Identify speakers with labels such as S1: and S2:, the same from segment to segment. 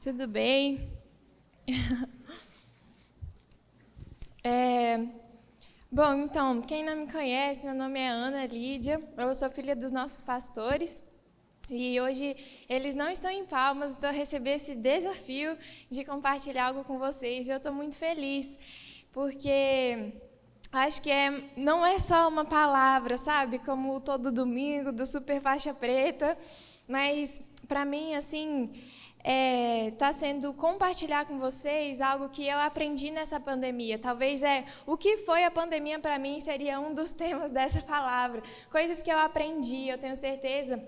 S1: Tudo bem? Bom, então, quem não me conhece, meu nome é Ana Lídia, eu sou filha dos nossos pastores e hoje eles não estão em Palmas, então eu recebi esse desafio de compartilhar algo com vocês e eu estou muito feliz, porque acho que não é só uma palavra, sabe, como todo domingo do Super Faixa Preta, mas para mim, assim, está sendo compartilhar com vocês algo que eu aprendi nessa pandemia. Talvez o que foi a pandemia para mim seria um dos temas dessa palavra. Coisas que eu aprendi, eu tenho certeza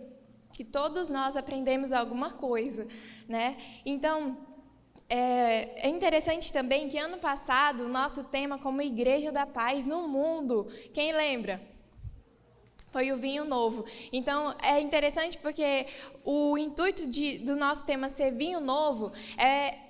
S1: que todos nós aprendemos alguma coisa, né? Então, é interessante também que ano passado o nosso tema como Igreja da Paz no mundo, quem lembra? Foi o vinho novo. Então, é interessante porque o intuito do nosso tema ser vinho novo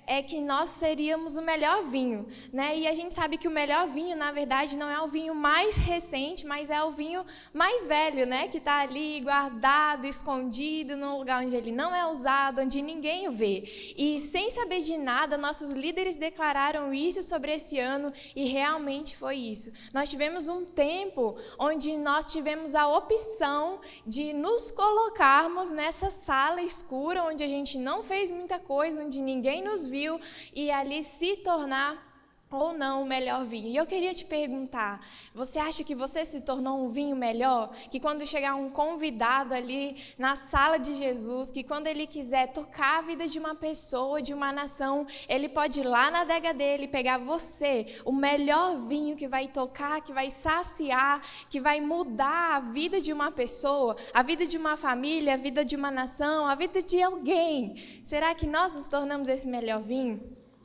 S1: é que nós seríamos o melhor vinho, né? E a gente sabe que o melhor vinho, na verdade, não é o vinho mais recente, mas é o vinho mais velho, né? Que está ali guardado, escondido, num lugar onde ele não é usado, onde ninguém o vê. E sem saber de nada, nossos líderes declararam isso sobre esse ano e realmente foi isso. Nós tivemos um tempo onde nós tivemos a opção de nos colocarmos nessa sala escura, onde a gente não fez muita coisa, onde ninguém nos viu, e ali se tornar ou não o melhor vinho. E eu queria te perguntar, você acha que você se tornou um vinho melhor? Que quando chegar um convidado ali na sala de Jesus, que quando ele quiser tocar a vida de uma pessoa, de uma nação, ele pode ir lá na adega dele, pegar você, o melhor vinho que vai tocar, que vai saciar, que vai mudar a vida de uma pessoa, a vida de uma família, a vida de uma nação, a vida de alguém. Será que nós nos tornamos esse melhor vinho?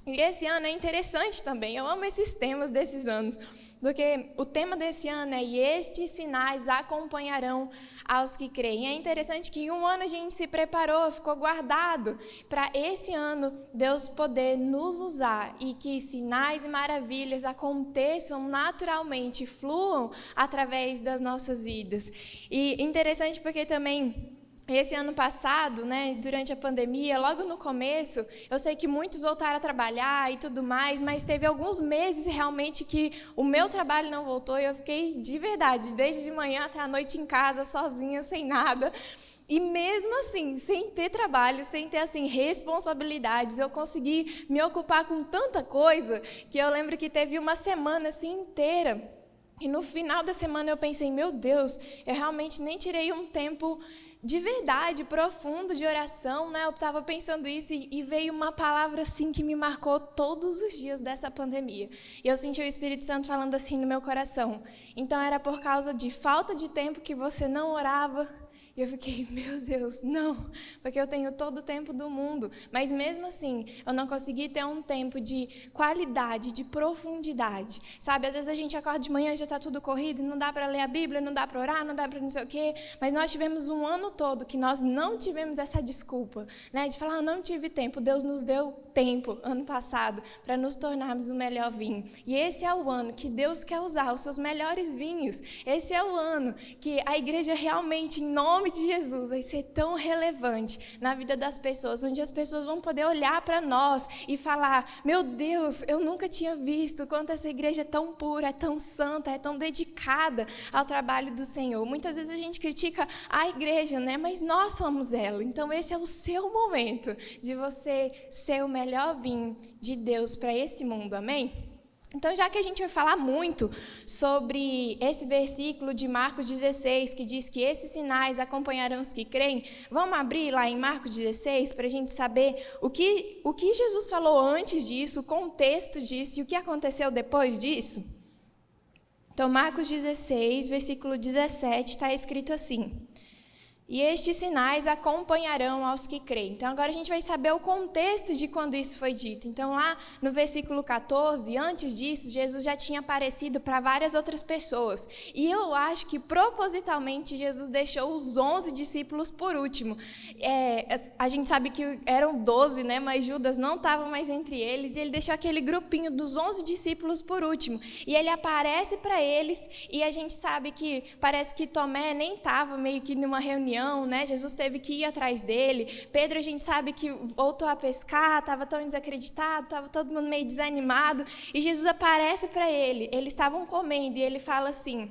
S1: E esse ano é interessante também, eu amo esses temas desses anos, porque o tema desse ano é "E estes sinais acompanharão aos que creem". É interessante que em um ano a gente se preparou, ficou guardado, para esse ano Deus poder nos usar e que sinais e maravilhas aconteçam naturalmente, fluam através das nossas vidas. E interessante porque também esse ano passado, né, durante a pandemia, logo no começo, eu sei que muitos voltaram a trabalhar e tudo mais, mas teve alguns meses realmente que o meu trabalho não voltou e eu fiquei de verdade, desde de manhã até a noite em casa, sozinha, sem nada. E mesmo assim, sem ter trabalho, sem ter assim responsabilidades, eu consegui me ocupar com tanta coisa que eu lembro que teve uma semana assim inteira. E no final da semana eu pensei, meu Deus, eu realmente nem tirei um tempo de verdade, profundo, de oração, né? Eu estava pensando isso e veio uma palavra assim que me marcou todos os dias dessa pandemia. E eu senti o Espírito Santo falando assim no meu coração. Então era por causa de falta de tempo que você não orava. E eu fiquei, meu Deus, não, porque eu tenho todo o tempo do mundo. Mas mesmo assim, eu não consegui ter um tempo de qualidade, de profundidade. Sabe, às vezes a gente acorda de manhã e já está tudo corrido, não dá para ler a Bíblia, não dá para orar, não dá para não sei o quê. Mas nós tivemos um ano todo que nós não tivemos essa desculpa, né, de falar, eu não tive tempo. Deus nos deu tempo, ano passado, para nos tornarmos o melhor vinho. E esse é o ano que Deus quer usar os seus melhores vinhos. Esse é o ano que a igreja realmente, em nome de Jesus, vai ser tão relevante na vida das pessoas, onde as pessoas vão poder olhar para nós e falar, meu Deus, eu nunca tinha visto quanto essa igreja é tão pura, é tão santa, é tão dedicada ao trabalho do Senhor. Muitas vezes a gente critica a igreja, né? Mas nós somos ela. Então esse é o seu momento de você ser o melhor vinho de Deus para esse mundo, amém? Então, já que a gente vai falar muito sobre esse versículo de Marcos 16, que diz que esses sinais acompanharão os que creem, vamos abrir lá em Marcos 16 para a gente saber o que Jesus falou antes disso, o contexto disso e o que aconteceu depois disso? Então, Marcos 16, versículo 17, está escrito assim: "E estes sinais acompanharão aos que creem". Então, agora a gente vai saber o contexto de quando isso foi dito. Então, lá no versículo 14, antes disso, Jesus já tinha aparecido para várias outras pessoas. E eu acho que, propositalmente, Jesus deixou os 11 discípulos por último. A gente sabe que eram 12, né? Mas Judas não estava mais entre eles. E ele deixou aquele grupinho dos 11 discípulos por último. E ele aparece para eles. E a gente sabe que parece que Tomé nem estava meio que numa reunião, reunião, né? Jesus teve que ir atrás dele. Pedro, a gente sabe que voltou a pescar, estava tão desacreditado, estava todo mundo meio desanimado. E Jesus aparece para ele. Eles estavam comendo e ele fala assim...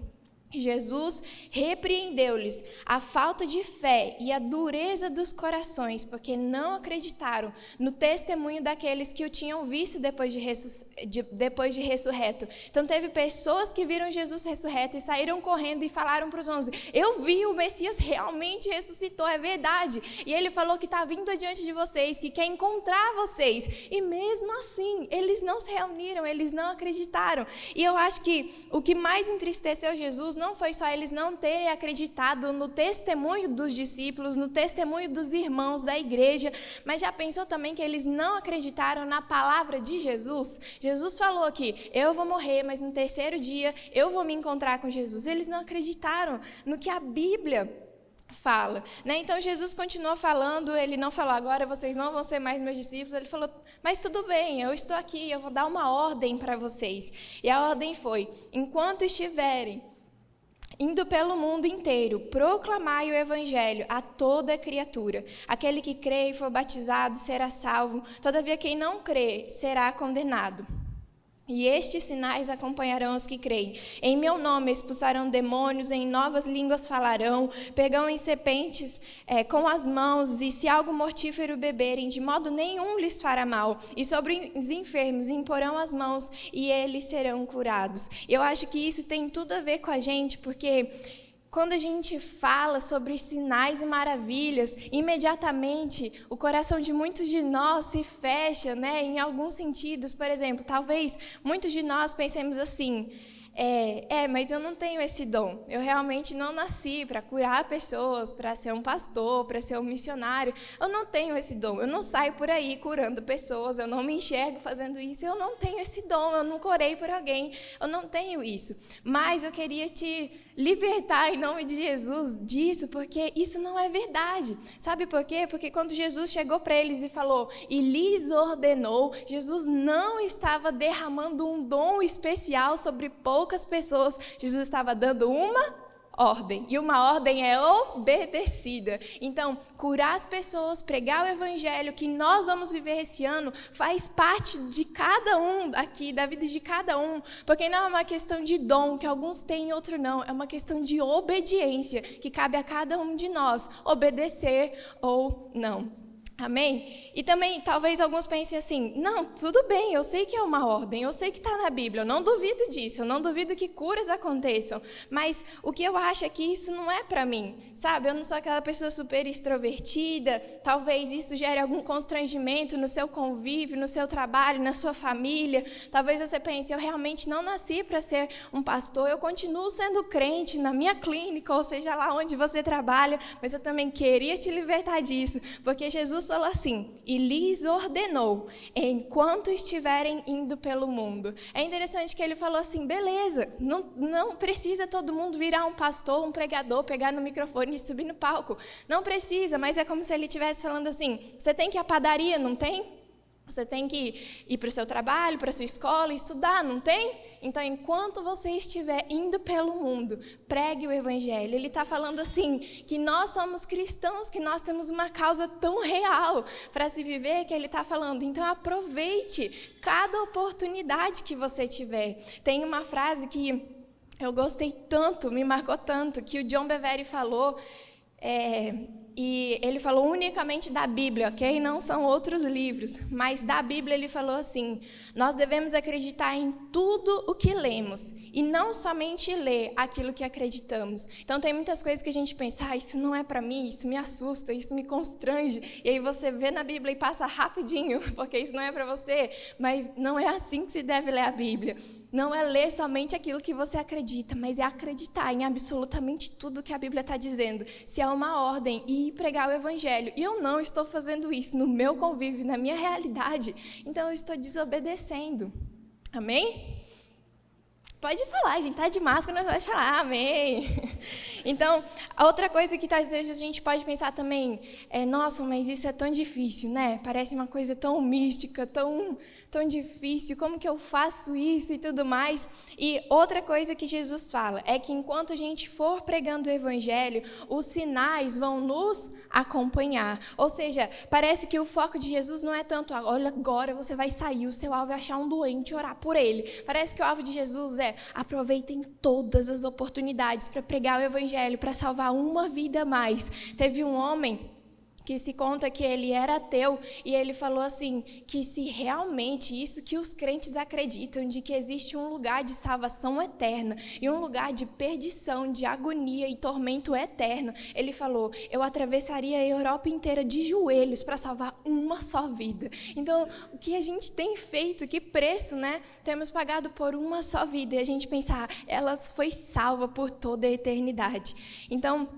S1: Jesus repreendeu-lhes a falta de fé e a dureza dos corações, porque não acreditaram no testemunho daqueles que o tinham visto depois de ressurreto. Então teve pessoas que viram Jesus ressurreto e saíram correndo e falaram para os 11, eu vi, o Messias realmente ressuscitou, é verdade. E ele falou que está vindo adiante de vocês, que quer encontrar vocês. E mesmo assim, eles não se reuniram, eles não acreditaram. E eu acho que o que mais entristeceu Jesus não foi só eles não terem acreditado no testemunho dos discípulos, no testemunho dos irmãos da igreja, mas já pensou também que eles não acreditaram na palavra de Jesus? Jesus falou que eu vou morrer, mas no terceiro dia eu vou me encontrar com Jesus. Eles não acreditaram no que a Bíblia fala, né? Então Jesus continuou falando, ele não falou, agora vocês não vão ser mais meus discípulos, ele falou, mas tudo bem, eu estou aqui, eu vou dar uma ordem para vocês. E a ordem foi, enquanto estiverem indo pelo mundo inteiro, proclamai o evangelho a toda criatura. Aquele que crê e for batizado será salvo, todavia quem não crê será condenado. E estes sinais acompanharão os que creem. Em meu nome expulsarão demônios, em novas línguas falarão, pegarão em serpentes com as mãos, e se algo mortífero beberem, de modo nenhum lhes fará mal. E sobre os enfermos imporão as mãos, e eles serão curados. Eu acho que isso tem tudo a ver com a gente, porque... quando a gente fala sobre sinais e maravilhas, imediatamente o coração de muitos de nós se fecha, né, em alguns sentidos. Por exemplo, talvez muitos de nós pensemos assim, mas eu não tenho esse dom. Eu realmente não nasci para curar pessoas, para ser um pastor, para ser um missionário. Eu não tenho esse dom. Eu não saio por aí curando pessoas. Eu não me enxergo fazendo isso. Eu não tenho esse dom. Eu nunca orei por alguém. Eu não tenho isso. Mas eu queria te libertar em nome de Jesus disso, porque isso não é verdade. Sabe por quê? Porque quando Jesus chegou para eles e falou, e lhes ordenou, Jesus não estava derramando um dom especial sobre poucas pessoas. Jesus estava dando uma ordem, e uma ordem é obedecida. Então, curar as pessoas, pregar o evangelho que nós vamos viver esse ano, faz parte de cada um aqui, da vida de cada um, porque não é uma questão de dom, que alguns têm e outros não, é uma questão de obediência, que cabe a cada um de nós, obedecer ou não. Amém? E também, talvez alguns pensem assim, não, tudo bem, eu sei que é uma ordem, eu sei que está na Bíblia, eu não duvido disso, eu não duvido que curas aconteçam, mas o que eu acho é que isso não é para mim, sabe? Eu não sou aquela pessoa super extrovertida, talvez isso gere algum constrangimento no seu convívio, no seu trabalho, na sua família. Talvez você pense, eu realmente não nasci para ser um pastor, eu continuo sendo crente na minha clínica, ou seja lá onde você trabalha, mas eu também queria te libertar disso, porque Jesus falou assim, e lhes ordenou, enquanto estiverem indo pelo mundo. É interessante que ele falou assim, beleza, não precisa todo mundo virar um pastor, um pregador, pegar no microfone e subir no palco. Não precisa, mas é como se ele estivesse falando assim, você tem que ir à padaria, não tem? Você tem que ir para o seu trabalho, para a sua escola, estudar, não tem? Então, enquanto você estiver indo pelo mundo, pregue o evangelho. Ele está falando assim, que nós somos cristãos, que nós temos uma causa tão real para se viver, que ele está falando, então aproveite cada oportunidade que você tiver. Tem uma frase que eu gostei tanto, me marcou tanto, que o John Bevere falou, e ele falou unicamente da Bíblia, ok? Não são outros livros, mas da Bíblia ele falou assim, nós devemos acreditar em tudo o que lemos, e não somente ler aquilo que acreditamos. Então tem muitas coisas que a gente pensa, isso não é para mim, isso me assusta, isso me constrange, e aí você vê na Bíblia e passa rapidinho, porque isso não é para você, mas não é assim que se deve ler a Bíblia. Não é ler somente aquilo que você acredita, mas é acreditar em absolutamente tudo que a Bíblia está dizendo. Se é uma ordem, ir pregar o evangelho, e eu não estou fazendo isso no meu convívio, na minha realidade, então eu estou desobedecendo. Amém? Pode falar, a gente está de máscara, não vai falar, amém. Então, a outra coisa que às vezes a gente pode pensar também é, nossa, mas isso é tão difícil, né? Parece uma coisa tão mística, tão difícil, como que eu faço isso e tudo mais? E outra coisa que Jesus fala é que enquanto a gente for pregando o evangelho, os sinais vão nos acompanhar. Ou seja, parece que o foco de Jesus não é tanto, olha, agora você vai sair, o seu alvo é achar um doente e orar por ele. Parece que o alvo de Jesus é, aproveitem todas as oportunidades para pregar o evangelho, para salvar uma vida a mais. Teve um homem que se conta que ele era ateu, e ele falou assim, que se realmente isso que os crentes acreditam, de que existe um lugar de salvação eterna, e um lugar de perdição, de agonia e tormento eterno, ele falou, eu atravessaria a Europa inteira de joelhos para salvar uma só vida. Então, o que a gente tem feito, que preço, né, temos pagado por uma só vida, e a gente pensar, ela foi salva por toda a eternidade. Então,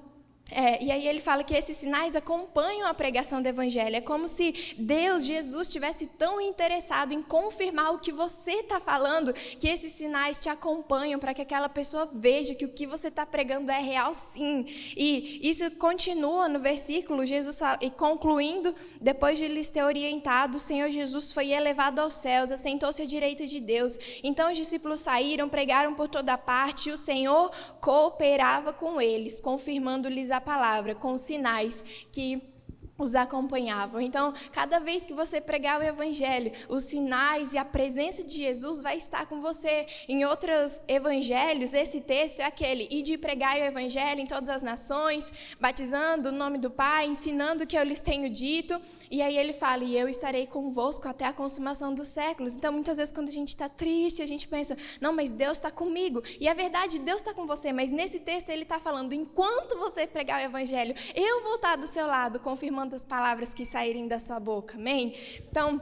S1: e aí ele fala que esses sinais acompanham a pregação do evangelho. É como se Deus, Jesus, estivesse tão interessado em confirmar o que você está falando, que esses sinais te acompanham para que aquela pessoa veja que o que você está pregando é real, sim. E isso continua no versículo, Jesus fala, e concluindo, depois de lhes ter orientado, o Senhor Jesus foi elevado aos céus, assentou-se à direita de Deus. Então os discípulos saíram, pregaram por toda parte, e o Senhor cooperava com eles, confirmando-lhes a palavra, com sinais que os acompanhavam. Então, cada vez que você pregar o evangelho, os sinais e a presença de Jesus vai estar com você. Em outros evangelhos, esse texto é aquele, ide pregar o evangelho em todas as nações, batizando o nome do Pai, ensinando o que eu lhes tenho dito, e aí ele fala, e eu estarei convosco até a consumação dos séculos. Então, muitas vezes, quando a gente está triste, a gente pensa, não, mas Deus está comigo, e é verdade, Deus está com você, mas nesse texto ele está falando, enquanto você pregar o evangelho, eu vou estar do seu lado, confirmando as palavras que saírem da sua boca, amém? Então,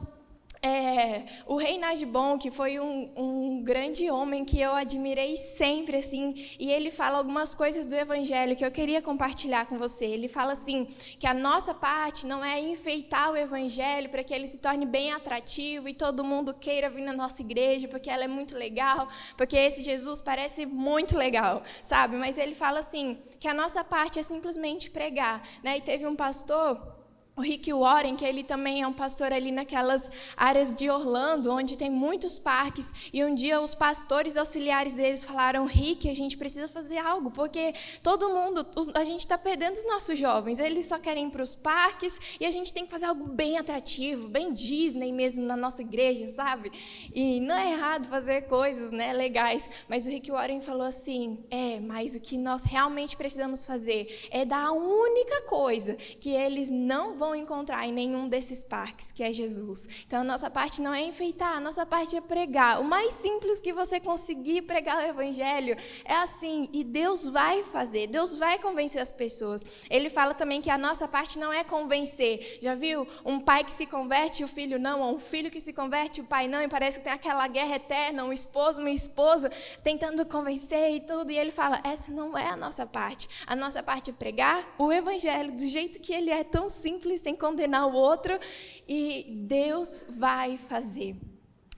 S1: o rei Nasbon, que foi um grande homem que eu admirei sempre, assim, e ele fala algumas coisas do evangelho que eu queria compartilhar com você. Ele fala assim, que a nossa parte não é enfeitar o evangelho para que ele se torne bem atrativo e todo mundo queira vir na nossa igreja porque ela é muito legal, porque esse Jesus parece muito legal, sabe? Mas ele fala assim, que a nossa parte é simplesmente pregar, né? E teve um pastor, o Rick Warren, que ele também é um pastor ali naquelas áreas de Orlando, onde tem muitos parques, e um dia os pastores auxiliares deles falaram, Rick, a gente precisa fazer algo, porque todo mundo, a gente está perdendo os nossos jovens, eles só querem ir para os parques, e a gente tem que fazer algo bem atrativo, bem Disney mesmo na nossa igreja, sabe? E não é errado fazer coisas, né, legais, mas o Rick Warren falou assim, mas o que nós realmente precisamos fazer é dar a única coisa que eles não vão encontrar em nenhum desses parques, que é Jesus. Então, a nossa parte não é enfeitar, a nossa parte é pregar. O mais simples que você conseguir pregar o evangelho é assim, e Deus vai fazer, Deus vai convencer as pessoas. Ele fala também que a nossa parte não é convencer. Já viu um pai que se converte e o filho não, ou um filho que se converte e o pai não, e parece que tem aquela guerra eterna, um esposo, uma esposa, tentando convencer e tudo, e ele fala, essa não é a nossa parte. A nossa parte é pregar o evangelho do jeito que ele é, tão simples, sem condenar o outro, e Deus vai fazer.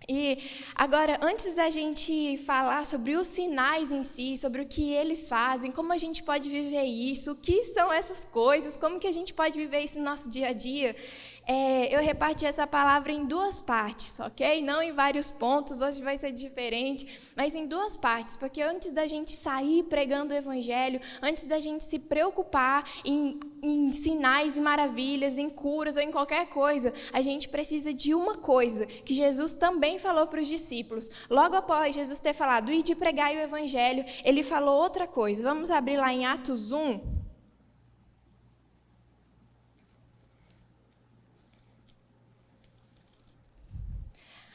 S1: E agora, antes da gente falar sobre os sinais em si, sobre o que eles fazem, como a gente pode viver isso, o que são essas coisas, como que a gente pode viver isso no nosso dia a dia, eu reparti essa palavra em duas partes, ok? Não em vários pontos, hoje vai ser diferente, mas em duas partes, porque antes da gente sair pregando o evangelho, antes da gente se preocupar em sinais e maravilhas, em curas ou em qualquer coisa, a gente precisa de uma coisa, que Jesus também falou para os discípulos. Logo após Jesus ter falado, ide pregai o evangelho, ele falou outra coisa. Vamos abrir lá em Atos 1.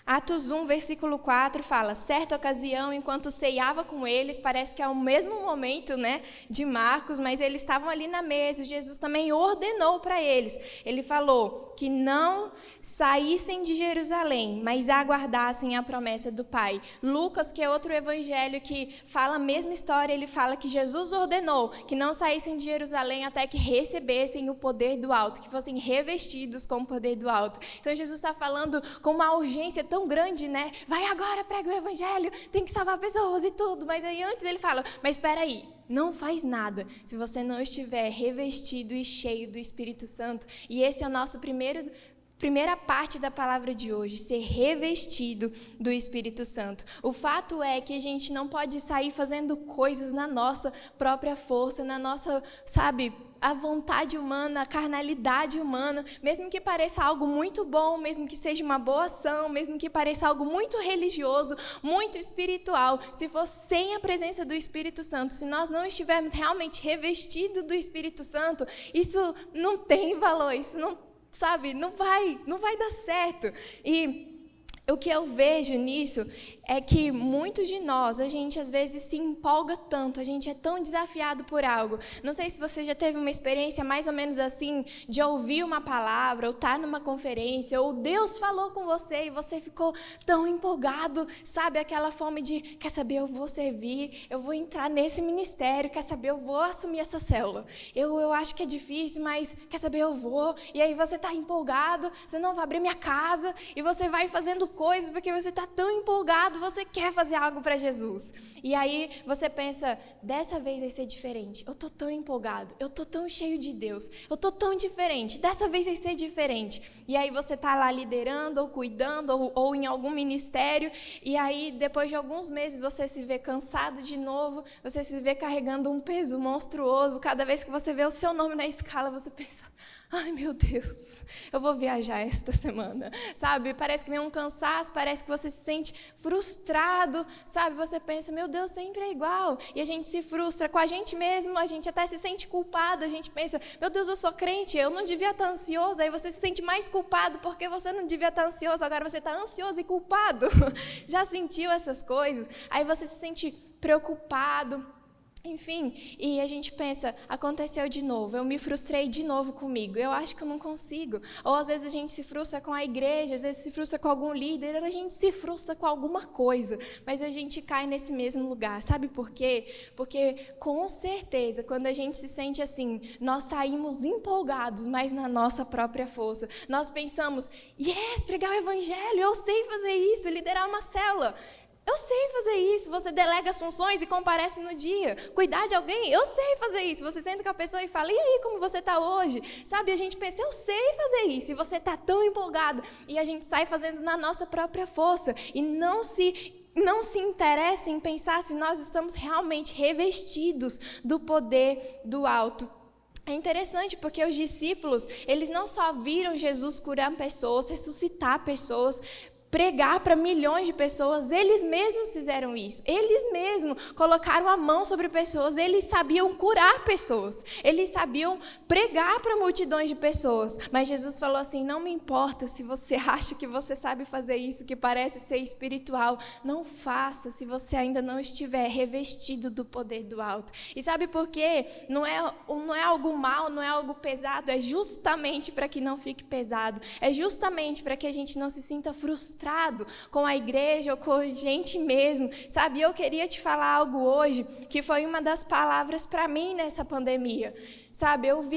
S1: Atos 1, versículo 4, fala, certa ocasião, enquanto ceiava com eles, parece que é o mesmo momento, né, de Marcos, mas eles estavam ali na mesa, e Jesus também ordenou para eles. Ele falou que não saíssem de Jerusalém, mas aguardassem a promessa do Pai. Lucas, que é outro evangelho que fala a mesma história, ele fala que Jesus ordenou que não saíssem de Jerusalém até que recebessem o poder do alto, que fossem revestidos com o poder do alto. Então, Jesus está falando com uma urgência tão grande, né? Vai agora, prega o evangelho, tem que salvar pessoas e tudo. Mas aí antes ele fala, mas espera aí, não faz nada se você não estiver revestido e cheio do Espírito Santo. E esse é o nosso primeira parte da palavra de hoje, ser revestido do Espírito Santo. O fato é que a gente não pode sair fazendo coisas na nossa própria força, na nossa, a vontade humana, a carnalidade humana, mesmo que pareça algo muito bom, mesmo que seja uma boa ação, mesmo que pareça algo muito religioso, muito espiritual, se for sem a presença do Espírito Santo, se nós não estivermos realmente revestidos do Espírito Santo, isso não tem valor, isso não vai dar certo. E o que eu vejo nisso é que muitos de nós, a gente às vezes se empolga tanto, a gente é tão desafiado por algo. Não sei se você já teve uma experiência mais ou menos assim, de ouvir uma palavra, ou estar numa conferência, ou Deus falou com você e você ficou tão empolgado, aquela fome de, quer saber, eu vou servir, eu vou entrar nesse ministério, quer saber, eu vou assumir essa célula. Eu acho que é difícil, mas quer saber, eu vou. E aí você está empolgado, você não vai abrir minha casa, e você vai fazendo coisas porque você está tão empolgado, você quer fazer algo para Jesus. E aí você pensa, dessa vez vai ser diferente. Eu estou tão empolgado, eu estou tão cheio de Deus, eu estou tão diferente, dessa vez vai ser diferente. E aí você está lá liderando, ou cuidando, ou em algum ministério, e aí depois de alguns meses você se vê cansado de novo, você se vê carregando um peso monstruoso. Cada vez que você vê o seu nome na escala, você pensa, ai meu Deus, eu vou viajar esta semana, Parece que vem um cansaço, parece que você se sente frustrado, Você pensa, meu Deus, sempre é igual. E a gente se frustra com a gente mesmo, a gente até se sente culpado, a gente pensa, meu Deus, eu sou crente, eu não devia estar ansioso. Aí você se sente mais culpado porque você não devia estar ansioso, agora você está ansioso e culpado. Já sentiu essas coisas? Aí você se sente preocupado. Enfim, e a gente pensa, aconteceu de novo, eu me frustrei de novo comigo, eu acho que eu não consigo. Ou às vezes a gente se frustra com a igreja, às vezes se frustra com algum líder, a gente se frustra com alguma coisa, mas a gente cai nesse mesmo lugar. Sabe por quê? Porque com certeza, quando a gente se sente assim, nós saímos empolgados, mas na nossa própria força. Nós pensamos, pregar o evangelho, eu sei fazer isso, liderar uma célula. Eu sei fazer isso, você delega as funções e comparece no dia. Cuidar de alguém, eu sei fazer isso. Você senta com a pessoa e fala, e aí, como você está hoje? A gente pensa, eu sei fazer isso. E você está tão empolgado. E a gente sai fazendo na nossa própria força. E não se interessa em pensar se nós estamos realmente revestidos do poder do alto. É interessante porque os discípulos, eles não só viram Jesus curar pessoas, ressuscitar pessoas, pregar para milhões de pessoas, eles mesmos fizeram isso. Eles mesmos colocaram a mão sobre pessoas, eles sabiam curar pessoas, eles sabiam pregar para multidões de pessoas. Mas Jesus falou assim, não me importa se você acha que você sabe fazer isso, que parece ser espiritual, não faça se você ainda não estiver revestido do poder do alto. E sabe por quê? Não é algo mal, não é algo pesado, é justamente para que não fique pesado, é justamente para que a gente não se sinta frustrado com a igreja ou com a gente mesmo, E eu queria te falar algo hoje que foi uma das palavras para mim nessa pandemia,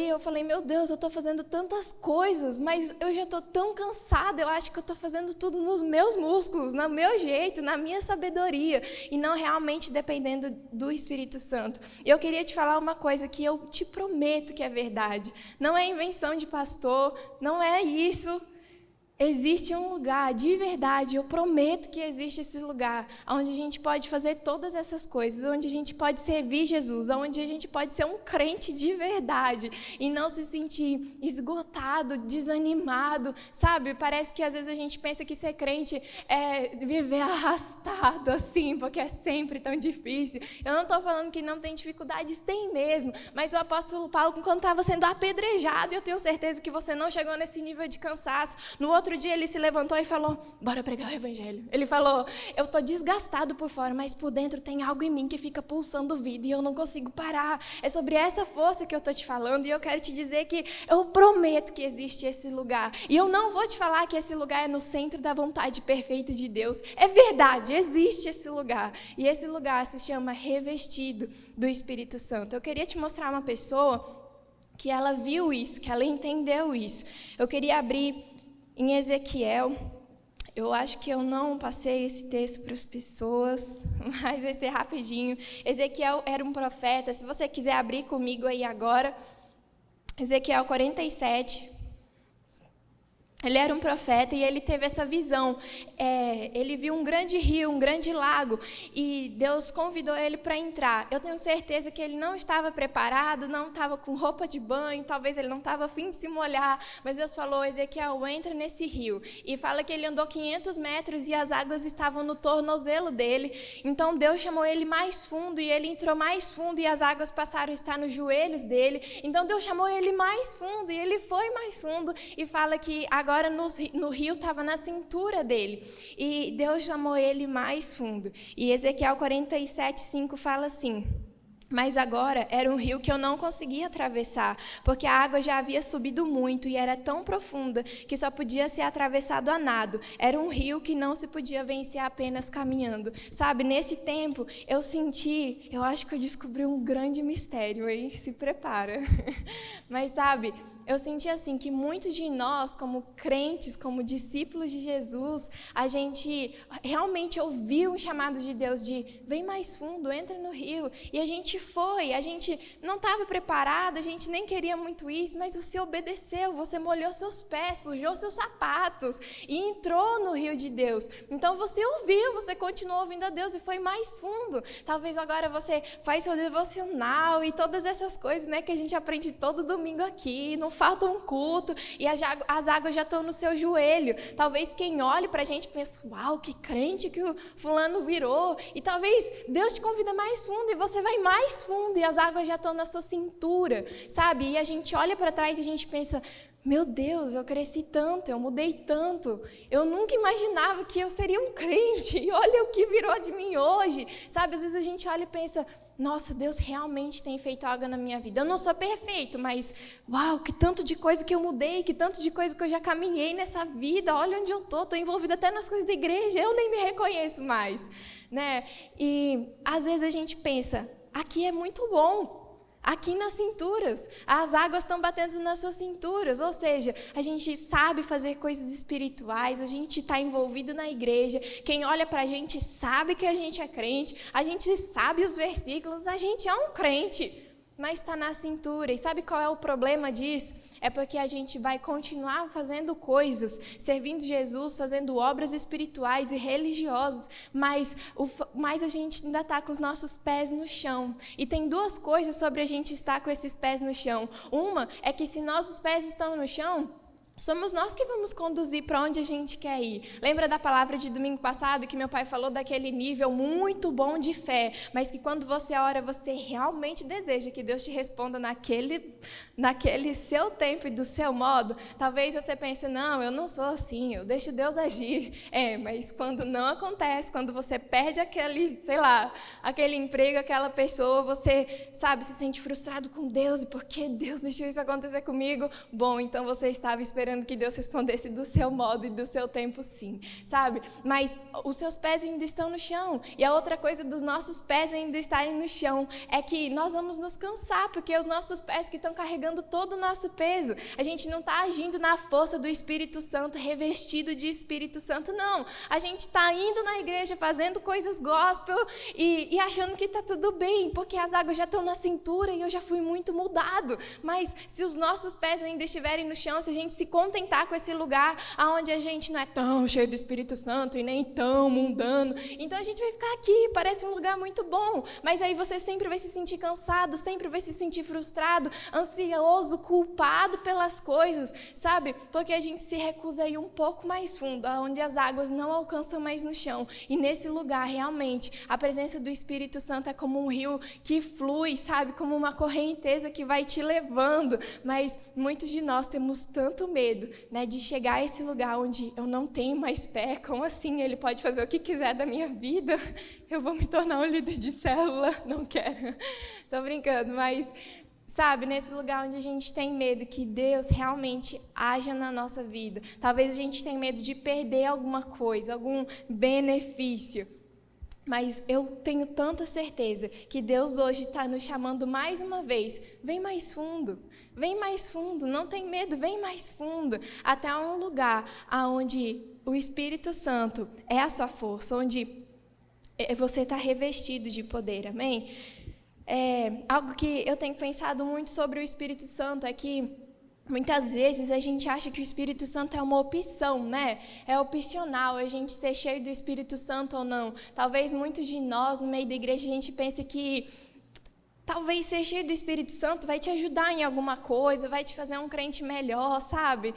S1: eu falei, meu Deus, eu estou fazendo tantas coisas, mas eu já estou tão cansada, eu acho que eu estou fazendo tudo nos meus músculos, no meu jeito, na minha sabedoria, e não realmente dependendo do Espírito Santo. E eu queria te falar uma coisa que eu te prometo que é verdade, não é invenção de pastor, não é isso. Existe um lugar, de verdade, eu prometo que existe esse lugar, onde a gente pode fazer todas essas coisas, onde a gente pode servir Jesus, onde a gente pode ser um crente de verdade e não se sentir esgotado, desanimado, Parece que às vezes a gente pensa que ser crente é viver arrastado assim, porque é sempre tão difícil. Eu não estou falando que não tem dificuldades, tem mesmo, mas o apóstolo Paulo, quando estava sendo apedrejado, eu tenho certeza que você não chegou nesse nível de cansaço. No outro dia ele se levantou e falou, bora pregar o evangelho. Ele falou, eu estou desgastado por fora, mas por dentro tem algo em mim que fica pulsando vida e eu não consigo parar. É sobre essa força que eu estou te falando e eu quero te dizer que eu prometo que existe esse lugar. E eu não vou te falar que esse lugar é no centro da vontade perfeita de Deus. É verdade, existe esse lugar. E esse lugar se chama revestido do Espírito Santo. Eu queria te mostrar uma pessoa que ela viu isso, que ela entendeu isso. Eu queria abrir em Ezequiel, Eu acho que eu não passei esse texto para as pessoas, mas vai ser rapidinho. Ezequiel era um profeta. Se você quiser abrir comigo aí agora, Ezequiel 47. Ele era um profeta e ele teve essa visão. Ele viu um grande rio, um grande lago, e Deus convidou ele para entrar. Eu tenho certeza que ele não estava preparado, não estava com roupa de banho, talvez ele não estava a fim de se molhar, mas Deus falou: Ezequiel, entra nesse rio. E fala que ele andou 500 metros e as águas estavam no tornozelo dele. Então Deus chamou ele mais fundo e ele entrou mais fundo e as águas passaram a estar nos joelhos dele. Então Deus chamou ele mais fundo e ele foi mais fundo, e fala que agora no rio estava na cintura dele. E Deus chamou ele mais fundo. E Ezequiel 47:5 fala assim: mas agora era um rio que eu não conseguia atravessar, porque a água já havia subido muito e era tão profunda que só podia ser atravessado a nado. Era um rio que não se podia vencer apenas caminhando. Sabe, nesse tempo eu acho que eu descobri um grande mistério, hein? Se prepara. Mas sabe, eu senti assim que muitos de nós, como crentes, como discípulos de Jesus, a gente realmente ouviu um chamado de Deus de vem mais fundo, entra no rio. E a gente não estava preparado, a gente nem queria muito isso, mas você obedeceu, você molhou seus pés, sujou seus sapatos e entrou no rio de Deus. Então você ouviu, você continuou ouvindo a Deus e foi mais fundo. Talvez agora você faz seu devocional e todas essas coisas, né, que a gente aprende todo domingo aqui, não falta um culto e as águas já estão no seu joelho. Talvez quem olhe para a gente pense: uau, que crente que o fulano virou. E talvez Deus te convida mais fundo e você vai mais fundo e as águas já estão na sua cintura, sabe? E a gente olha para trás e a gente pensa: meu Deus, eu cresci tanto, eu mudei tanto, eu nunca imaginava que eu seria um crente, e olha o que virou de mim hoje, sabe? Às vezes a gente olha e pensa: nossa, Deus realmente tem feito algo na minha vida. Eu não sou perfeito, mas uau, que tanto de coisa que eu mudei, que tanto de coisa que eu já caminhei nessa vida, olha onde eu estou envolvida até nas coisas da igreja, eu nem me reconheço mais, né? E às vezes a gente pensa: aqui é muito bom. Aqui nas cinturas, as águas estão batendo nas suas cinturas, ou seja, a gente sabe fazer coisas espirituais, a gente está envolvido na igreja, quem olha para a gente sabe que a gente é crente, a gente sabe os versículos, a gente é um crente, mas está na cintura. E sabe qual é o problema disso? É porque a gente vai continuar fazendo coisas, servindo Jesus, fazendo obras espirituais e religiosas, mas a gente ainda está com os nossos pés no chão. E tem duas coisas sobre a gente estar com esses pés no chão. Uma é que se nossos pés estão no chão, somos nós que vamos conduzir para onde a gente quer ir. Lembra da palavra de domingo passado que meu pai falou daquele nível muito bom de fé, mas que quando você ora, você realmente deseja que Deus te responda naquele seu tempo e do seu modo? Talvez você pense: não, eu não sou assim, eu deixo Deus agir. Mas quando não acontece, quando você perde aquele emprego, aquela pessoa, você, sabe, se sente frustrado com Deus, e por que Deus deixou isso acontecer comigo? Bom, então você estava esperando que Deus respondesse do seu modo e do seu tempo, sim, sabe? Mas os seus pés ainda estão no chão. E a outra coisa dos nossos pés ainda estarem no chão é que nós vamos nos cansar, porque os nossos pés que estão carregando todo o nosso peso. A gente não está agindo na força do Espírito Santo, revestido de Espírito Santo, não. A gente está indo na igreja, fazendo coisas gospel e achando que está tudo bem, porque as águas já estão na cintura e eu já fui muito mudado. Mas se os nossos pés ainda estiverem no chão, se a gente se contentar com esse lugar onde a gente não é tão cheio do Espírito Santo e nem tão mundano, então a gente vai ficar aqui, parece um lugar muito bom, mas aí você sempre vai se sentir cansado, sempre vai se sentir frustrado, ansioso, culpado pelas coisas, sabe? Porque a gente se recusa a ir um pouco mais fundo, onde as águas não alcançam mais no chão. E nesse lugar, realmente, a presença do Espírito Santo é como um rio que flui, sabe? Como uma correnteza que vai te levando. Mas muitos de nós temos tanto medo, né, de chegar a esse lugar onde eu não tenho mais pé. Como assim? Ele pode fazer o que quiser da minha vida? Eu vou me tornar um líder de célula? Não quero. Estou brincando, mas sabe, nesse lugar onde a gente tem medo que Deus realmente haja na nossa vida. Talvez a gente tenha medo de perder alguma coisa, algum benefício. Mas eu tenho tanta certeza que Deus hoje está nos chamando mais uma vez. Vem mais fundo, não tem medo, vem mais fundo. Até um lugar onde o Espírito Santo é a sua força, onde você está revestido de poder, amém? Algo que eu tenho pensado muito sobre o Espírito Santo é que muitas vezes a gente acha que o Espírito Santo é uma opção, né? É opcional a gente ser cheio do Espírito Santo ou não. Talvez muitos de nós, no meio da igreja, a gente pense que talvez ser cheio do Espírito Santo vai te ajudar em alguma coisa, vai te fazer um crente melhor, sabe?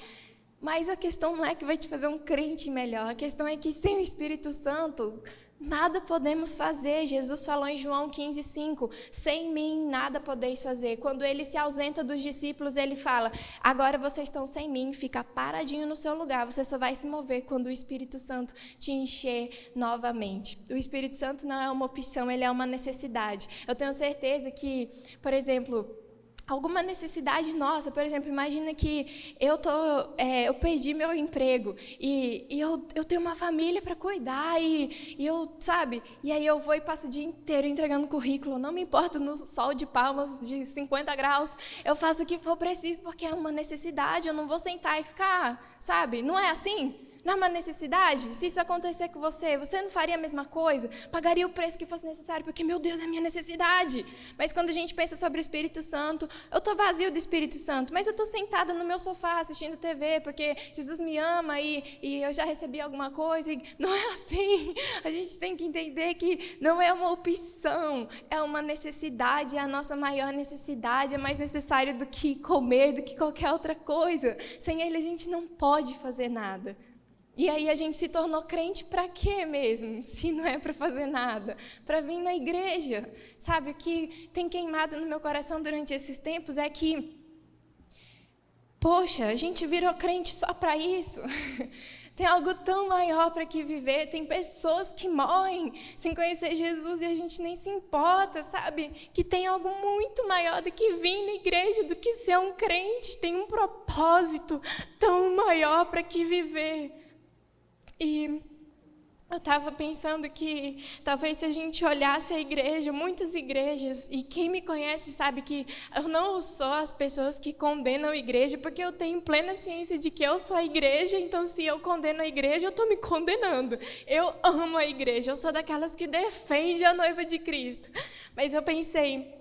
S1: Mas a questão não é que vai te fazer um crente melhor. A questão é que sem o Espírito Santo nada podemos fazer. Jesus falou em João 15:5, sem mim nada podeis fazer. Quando ele se ausenta dos discípulos, ele fala, agora vocês estão sem mim, fica paradinho no seu lugar, você só vai se mover quando o Espírito Santo te encher novamente. O Espírito Santo não é uma opção, ele é uma necessidade. Eu tenho certeza que, por exemplo, alguma necessidade nossa, por exemplo, imagina que eu perdi meu emprego e eu tenho uma família para cuidar e eu, sabe, e aí eu vou e passo o dia inteiro entregando currículo, não me importo no sol de Palmas de 50 graus, eu faço o que for preciso porque é uma necessidade, eu não vou sentar e ficar, sabe, não é assim? Não é uma necessidade? Se isso acontecer com você, você não faria a mesma coisa? Pagaria o preço que fosse necessário, porque, meu Deus, é a minha necessidade. Mas quando a gente pensa sobre o Espírito Santo, eu estou vazio do Espírito Santo, mas eu estou sentada no meu sofá assistindo TV, porque Jesus me ama e eu já recebi alguma coisa. E não é assim. A gente tem que entender que não é uma opção, é uma necessidade, é a nossa maior necessidade, é mais necessário do que comer, do que qualquer outra coisa. Sem Ele, a gente não pode fazer nada. E aí a gente se tornou crente para quê mesmo? Se não é para fazer nada, para vir na igreja. Sabe, o que tem queimado no meu coração durante esses tempos é que, poxa, a gente virou crente só para isso. Tem algo tão maior para que viver, tem pessoas que morrem sem conhecer Jesus e a gente nem se importa, sabe? Que tem algo muito maior do que vir na igreja, do que ser um crente, tem um propósito tão maior para que viver. E eu estava pensando que talvez se a gente olhasse a igreja, muitas igrejas, e quem me conhece sabe que eu não sou as pessoas que condenam a igreja, porque eu tenho plena ciência de que eu sou a igreja, então se eu condeno a igreja, eu estou me condenando. Eu amo a igreja, eu sou daquelas que defende a noiva de Cristo. Mas eu pensei,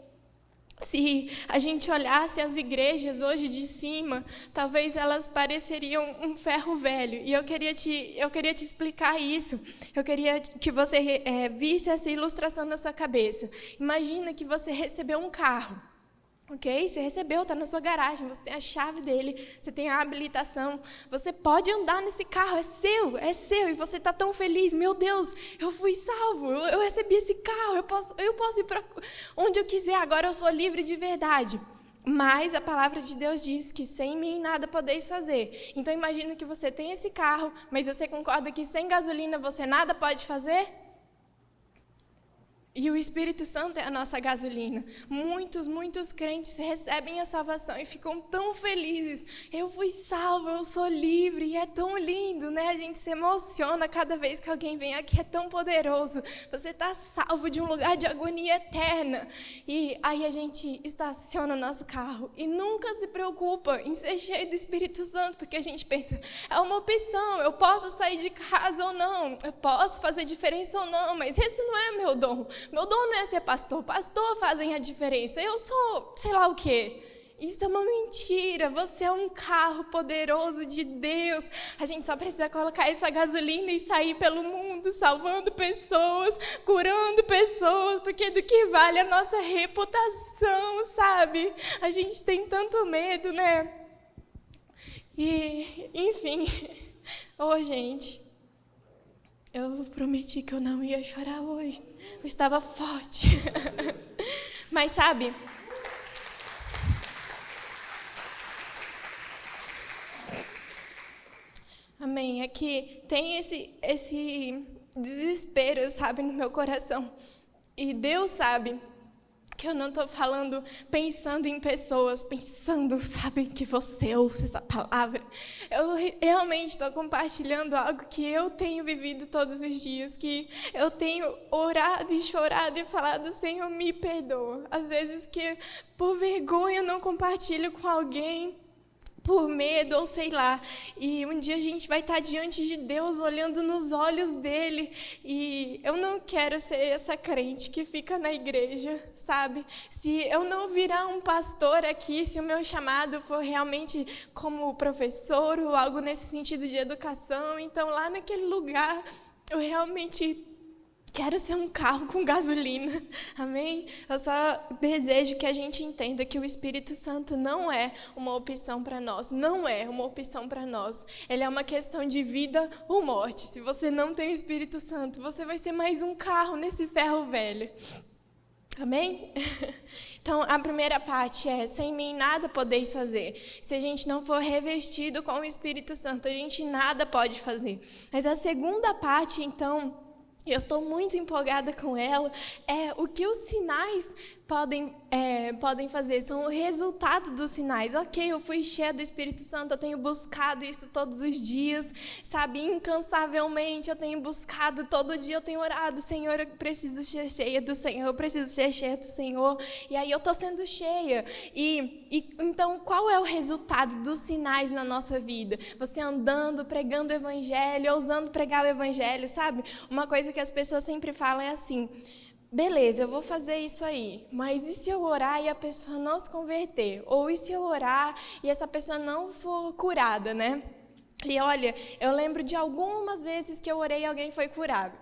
S1: se a gente olhasse as igrejas hoje de cima, talvez elas pareceriam um ferro velho. E eu queria te explicar isso. Eu queria que você visse essa ilustração na sua cabeça. Imagina que você recebeu um carro. Ok? Você recebeu, está na sua garagem, você tem a chave dele, você tem a habilitação, você pode andar nesse carro, é seu, e você está tão feliz, meu Deus, eu fui salvo, eu recebi esse carro, eu posso ir para onde eu quiser, agora eu sou livre de verdade. Mas a palavra de Deus diz que sem mim nada podeis fazer. Então imagina que você tem esse carro, mas você concorda que sem gasolina você nada pode fazer? E o Espírito Santo é a nossa gasolina. Muitos crentes recebem a salvação e ficam tão felizes. Eu fui salvo, eu sou livre. E é tão lindo, né? A gente se emociona cada vez que alguém vem aqui. É tão poderoso. Você está salvo de um lugar de agonia eterna. E aí a gente estaciona o nosso carro e nunca se preocupa em ser cheio do Espírito Santo, porque a gente pensa, é uma opção, eu posso sair de casa ou não, eu posso fazer diferença ou não, mas esse não é meu dom. Meu dom não é ser pastor. Pastor fazem a diferença. Eu sou sei lá o quê. Isso é uma mentira. Você é um carro poderoso de Deus. A gente só precisa colocar essa gasolina e sair pelo mundo, salvando pessoas, curando pessoas, porque do que vale a nossa reputação, sabe? A gente tem tanto medo, né? E, enfim. Gente... Eu prometi que eu não ia chorar hoje. Eu estava forte. Mas sabe... Amém. É que tem esse desespero, sabe, no meu coração. E Deus sabe que eu não estou falando pensando em pessoas, pensando, sabe, que você ouça essa palavra. Eu realmente estou compartilhando algo que eu tenho vivido todos os dias, que eu tenho orado e chorado e falado, Senhor, me perdoa. Às vezes que por vergonha eu não compartilho com alguém, por medo, ou sei lá, e um dia a gente vai estar diante de Deus, olhando nos olhos dele, e eu não quero ser essa crente que fica na igreja, sabe? Se eu não virar um pastor aqui, se o meu chamado for realmente como professor, ou algo nesse sentido de educação, então lá naquele lugar, eu realmente quero ser um carro com gasolina, amém? Eu só desejo que a gente entenda que o Espírito Santo não é uma opção para nós, não é uma opção para nós. Ele é uma questão de vida ou morte. Se você não tem o Espírito Santo, você vai ser mais um carro nesse ferro velho. Amém? Então, a primeira parte é, sem mim nada podeis fazer. Se a gente não for revestido com o Espírito Santo, a gente nada pode fazer. Mas a segunda parte, então, eu estou muito empolgada com ela, é o que os sinais podem fazer, são o resultado dos sinais. Ok, eu fui cheia do Espírito Santo, eu tenho buscado isso todos os dias, sabe, incansavelmente, eu tenho buscado, todo dia eu tenho orado, Senhor, eu preciso ser cheia do Senhor, eu preciso ser cheia do Senhor, e aí eu estou sendo cheia. Então, qual é o resultado dos sinais na nossa vida? Você andando, pregando o Evangelho, ousando pregar o Evangelho, sabe? Uma coisa que as pessoas sempre falam é assim, beleza, eu vou fazer isso aí, mas e se eu orar e a pessoa não se converter? Ou e se eu orar e essa pessoa não for curada, né? E olha, eu lembro de algumas vezes que eu orei e alguém foi curado.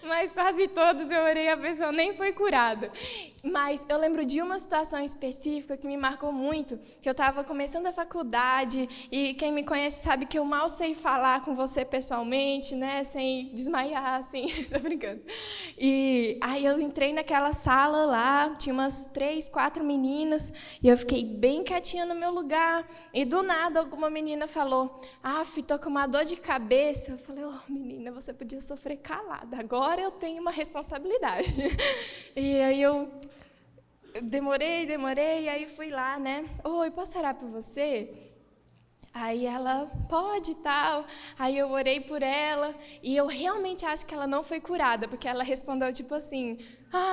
S1: Mas quase todos eu orei e a pessoa nem foi curada. Mas eu lembro de uma situação específica que me marcou muito, que eu estava começando a faculdade, e quem me conhece sabe que eu mal sei falar com você pessoalmente, né, sem desmaiar, assim, tô brincando. E aí eu entrei naquela sala lá, tinha umas 3, 4 meninas, e eu fiquei bem quietinha no meu lugar, e do nada alguma menina falou, tô com uma dor de cabeça. Eu falei, menina, você podia sofrer calada, agora eu tenho uma responsabilidade. E aí eu demorei, e aí fui lá, né? Oi, posso orar por você? Aí ela, pode e tal. Aí eu orei por ela, e eu realmente acho que ela não foi curada, porque ela respondeu tipo assim,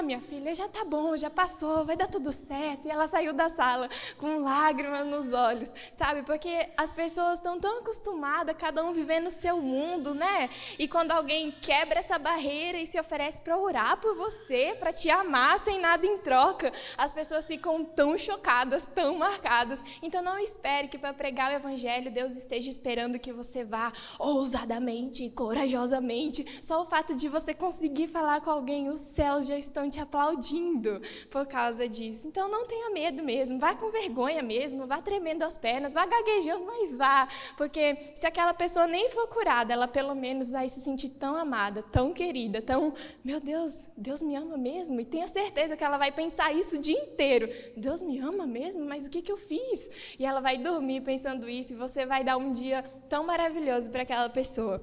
S1: minha filha, já tá bom, já passou, vai dar tudo certo. E ela saiu da sala com lágrimas nos olhos, sabe? Porque as pessoas estão tão acostumadas, cada um vivendo o seu mundo, né? E quando alguém quebra essa barreira e se oferece para orar por você, para te amar sem nada em troca, as pessoas ficam tão chocadas, tão marcadas. Então não espere que para pregar o Evangelho Deus esteja esperando que você vá ousadamente, corajosamente. Só o fato de você conseguir falar com alguém, os céus já estão te aplaudindo por causa disso. Então não tenha medo mesmo, vá com vergonha mesmo, vá tremendo as pernas, vá gaguejando, mas vá, porque se aquela pessoa nem for curada, ela pelo menos vai se sentir tão amada, tão querida, tão, meu Deus, Deus me ama mesmo, e tenha certeza que ela vai pensar isso o dia inteiro, Deus me ama mesmo, mas o que eu fiz? E ela vai dormir pensando isso, e você vai dar um dia tão maravilhoso para aquela pessoa.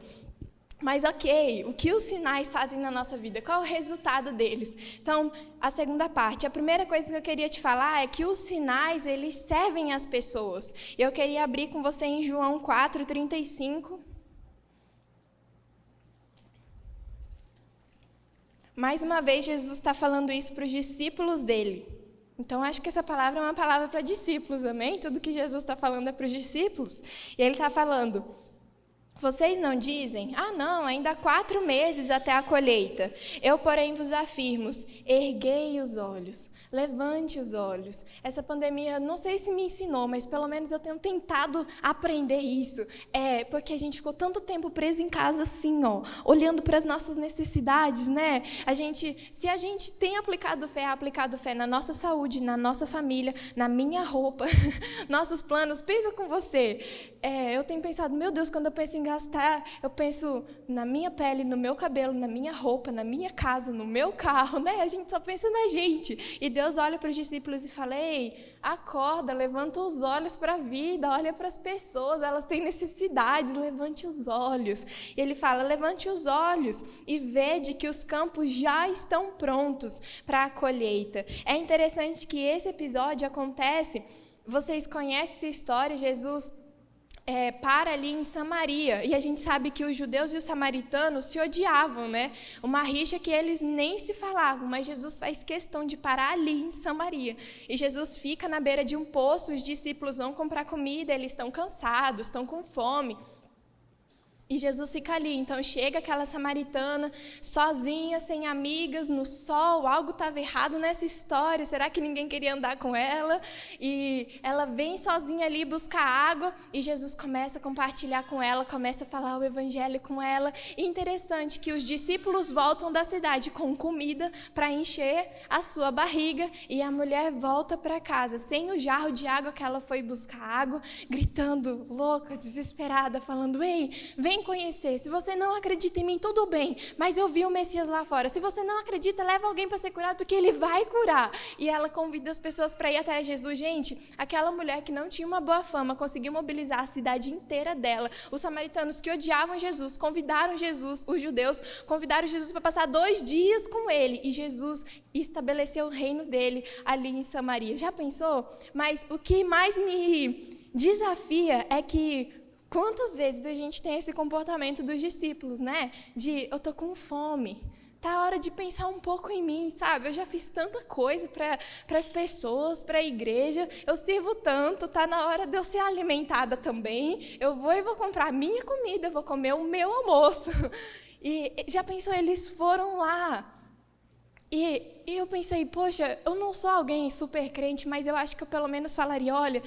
S1: Mas ok, o que os sinais fazem na nossa vida? Qual é o resultado deles? Então, a segunda parte, a primeira coisa que eu queria te falar é que os sinais, eles servem às pessoas. Eu queria abrir com você em João 4:35. Mais uma vez, Jesus está falando isso para os discípulos dele. Então, acho que essa palavra é uma palavra para discípulos, amém? Tudo que Jesus está falando é para os discípulos. E ele está falando... Vocês não dizem, não, ainda há 4 meses até a colheita. Eu, porém, vos afirmo, erguei os olhos, levante os olhos. Essa pandemia, não sei se me ensinou, mas pelo menos eu tenho tentado aprender isso. Porque a gente ficou tanto tempo preso em casa assim, olhando para as nossas necessidades, né? Se a gente tem aplicado fé na nossa saúde, na nossa família, na minha roupa, nossos planos, pensa com você. Eu tenho pensado, meu Deus, quando eu penso em em gastar, eu penso na minha pele, no meu cabelo, na minha roupa, na minha casa, no meu carro, né? A gente só pensa na gente. E Deus olha para os discípulos e fala: ei, acorda, levanta os olhos para a vida, olha para as pessoas, elas têm necessidades, levante os olhos. E ele fala: levante os olhos e vede que os campos já estão prontos para a colheita. É interessante que esse episódio acontece, vocês conhecem essa história, Jesus para ali em Samaria, e a gente sabe que os judeus e os samaritanos se odiavam, né? Uma rixa que eles nem se falavam, mas Jesus faz questão de parar ali em Samaria, e Jesus fica na beira de um poço, os discípulos vão comprar comida, eles estão cansados, estão com fome, e Jesus fica ali. Então chega aquela samaritana, sozinha, sem amigas, no sol, algo estava errado nessa história, será que ninguém queria andar com ela? E ela vem sozinha ali buscar água, e Jesus começa a compartilhar com ela, começa a falar o evangelho com ela. E interessante que os discípulos voltam da cidade com comida para encher a sua barriga, e a mulher volta para casa sem o jarro de água que ela foi buscar água, gritando, louca, desesperada, falando: ei, vem conhecer, se você não acredita em mim, tudo bem, mas eu vi o Messias lá fora, se você não acredita, leva alguém para ser curado, porque ele vai curar. E ela convida as pessoas para ir até Jesus. Gente, aquela mulher que não tinha uma boa fama, conseguiu mobilizar a cidade inteira dela. Os samaritanos que odiavam Jesus, convidaram Jesus, os judeus, convidaram Jesus para passar 2 dias com ele, e Jesus estabeleceu o reino dele ali em Samaria. Já pensou? Mas o que mais me desafia é que quantas vezes a gente tem esse comportamento dos discípulos, né? De, eu tô com fome, tá a hora de pensar um pouco em mim, sabe? Eu já fiz tanta coisa para as pessoas, para a igreja, eu sirvo tanto, tá na hora de eu ser alimentada também. Eu vou e vou comprar a minha comida, eu vou comer o meu almoço. E já pensou, eles foram lá. E eu pensei, poxa, eu não sou alguém super crente, mas eu acho que eu pelo menos falaria: olha,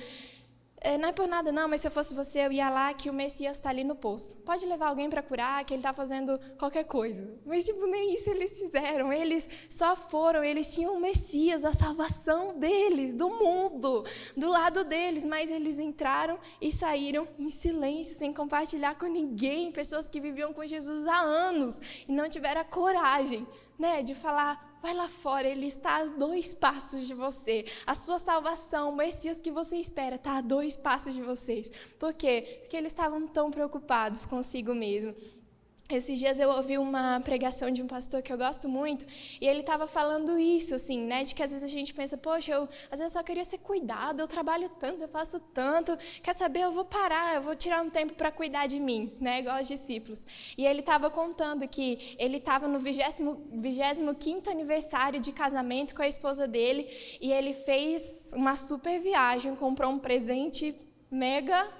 S1: não é por nada não, mas se eu fosse você, eu ia lá que o Messias está ali no poço. Pode levar alguém para curar, que ele está fazendo qualquer coisa. Mas, nem isso eles fizeram. Eles só foram, eles tinham o Messias, a salvação deles, do mundo, do lado deles. Mas eles entraram e saíram em silêncio, sem compartilhar com ninguém. Pessoas que viviam com Jesus há anos e não tiveram a coragem, né, de falar: vai lá fora, ele está a 2 passos de você. A sua salvação, o Messias que você espera, está a 2 passos de vocês. Por quê? Porque eles estavam tão preocupados consigo mesmo. Esses dias eu ouvi uma pregação de um pastor que eu gosto muito, e ele estava falando isso, assim, né, de que às vezes a gente pensa: poxa, às vezes eu só queria ser cuidado, eu trabalho tanto, eu faço tanto, quer saber, eu vou parar, eu vou tirar um tempo para cuidar de mim, né, igual os discípulos. E ele estava contando que ele estava no 25º aniversário de casamento com a esposa dele, e ele fez uma super viagem, comprou um presente mega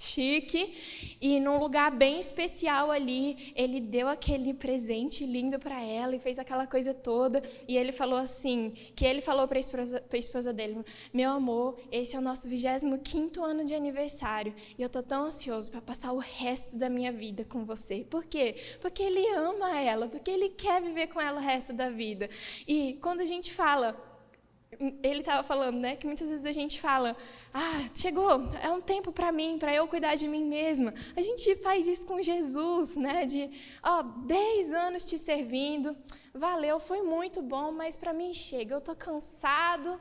S1: chique, e num lugar bem especial ali, ele deu aquele presente lindo para ela e fez aquela coisa toda, e ele falou assim, que ele falou para a esposa dele: meu amor, esse é o nosso 25º ano de aniversário, e eu tô tão ansioso para passar o resto da minha vida com você. Por quê? Porque ele ama ela, porque ele quer viver com ela o resto da vida. E quando a gente fala, ele estava falando, né, que muitas vezes a gente fala: chegou, é um tempo para mim, para eu cuidar de mim mesma. A gente faz isso com Jesus, né, de 10 anos te servindo, valeu, foi muito bom, mas para mim chega, eu estou cansado,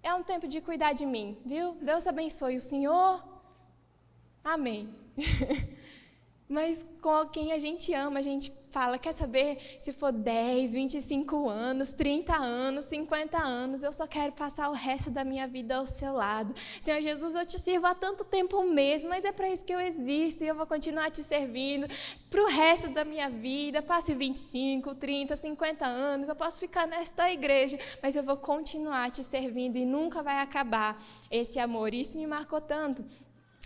S1: é um tempo de cuidar de mim, viu? Deus abençoe o Senhor, amém. Mas com quem a gente ama, a gente fala: quer saber, se for 10, 25 anos, 30 anos, 50 anos, eu só quero passar o resto da minha vida ao seu lado. Senhor Jesus, eu te sirvo há tanto tempo mesmo, mas é para isso que eu existo, e eu vou continuar te servindo para o resto da minha vida. Passe 25, 30, 50 anos, eu posso ficar nesta igreja, mas eu vou continuar te servindo e nunca vai acabar esse amor. Isso me marcou tanto.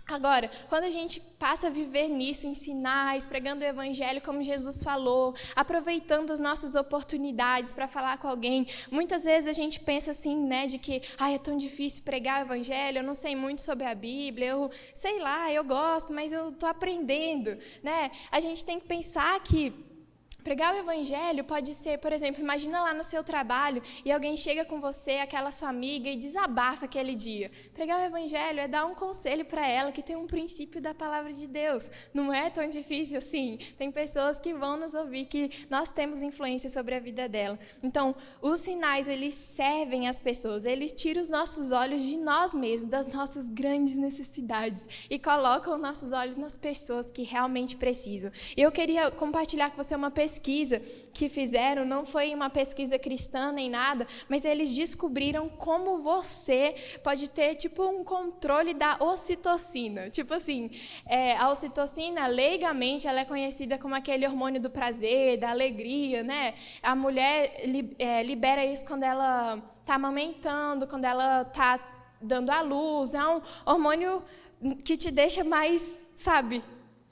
S1: Agora, quando a gente passa a viver nisso, em sinais, pregando o evangelho como Jesus falou, aproveitando as nossas oportunidades para falar com alguém, muitas vezes a gente pensa assim, né, de que é tão difícil pregar o evangelho, eu não sei muito sobre a Bíblia, eu sei lá, eu gosto, mas eu estou aprendendo, né? A gente tem que pensar que Pregar o evangelho pode ser, por exemplo, imagina lá no seu trabalho e alguém chega com você, aquela sua amiga, e desabafa aquele dia. Pregar o evangelho é dar um conselho para ela que tem um princípio da palavra de Deus. Não é tão difícil assim. Tem pessoas que vão nos ouvir, que nós temos influência sobre a vida dela. Então, os sinais, eles servem às pessoas. Eles tiram os nossos olhos de nós mesmos, das nossas grandes necessidades, e colocam os nossos olhos nas pessoas que realmente precisam. Eu queria compartilhar com você uma pesquisa que fizeram, não foi uma pesquisa cristã nem nada, mas eles descobriram como você pode ter tipo um controle da ocitocina. Tipo assim, a ocitocina, leigamente, ela é conhecida como aquele hormônio do prazer, da alegria, né? A mulher libera isso quando ela está amamentando, quando ela está dando à luz. É um hormônio que te deixa mais, sabe,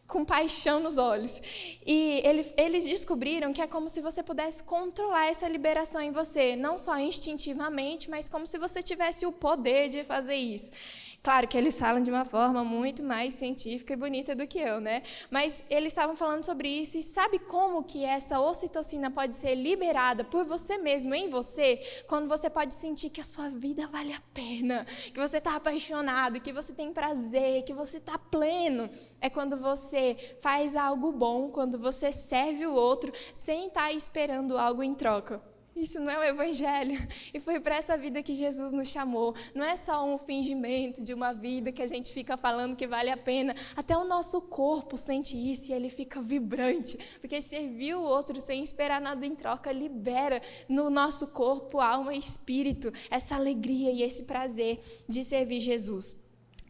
S1: com paixão nos olhos. E eles descobriram que é como se você pudesse controlar essa liberação em você, não só instintivamente, mas como se você tivesse o poder de fazer isso. Claro que eles falam de uma forma muito mais científica e bonita do que eu, né? Mas eles estavam falando sobre isso, e sabe como que essa ocitocina pode ser liberada por você mesmo, em você, quando você pode sentir que a sua vida vale a pena, que você está apaixonado, que você tem prazer, que você está pleno. É quando você faz algo bom, quando você serve o outro, sem estar esperando algo em troca. Isso não é o evangelho, e foi para essa vida que Jesus nos chamou. Não é só um fingimento de uma vida que a gente fica falando que vale a pena. Até o nosso corpo sente isso e ele fica vibrante, porque servir o outro sem esperar nada em troca libera no nosso corpo, alma e espírito essa alegria e esse prazer de servir Jesus.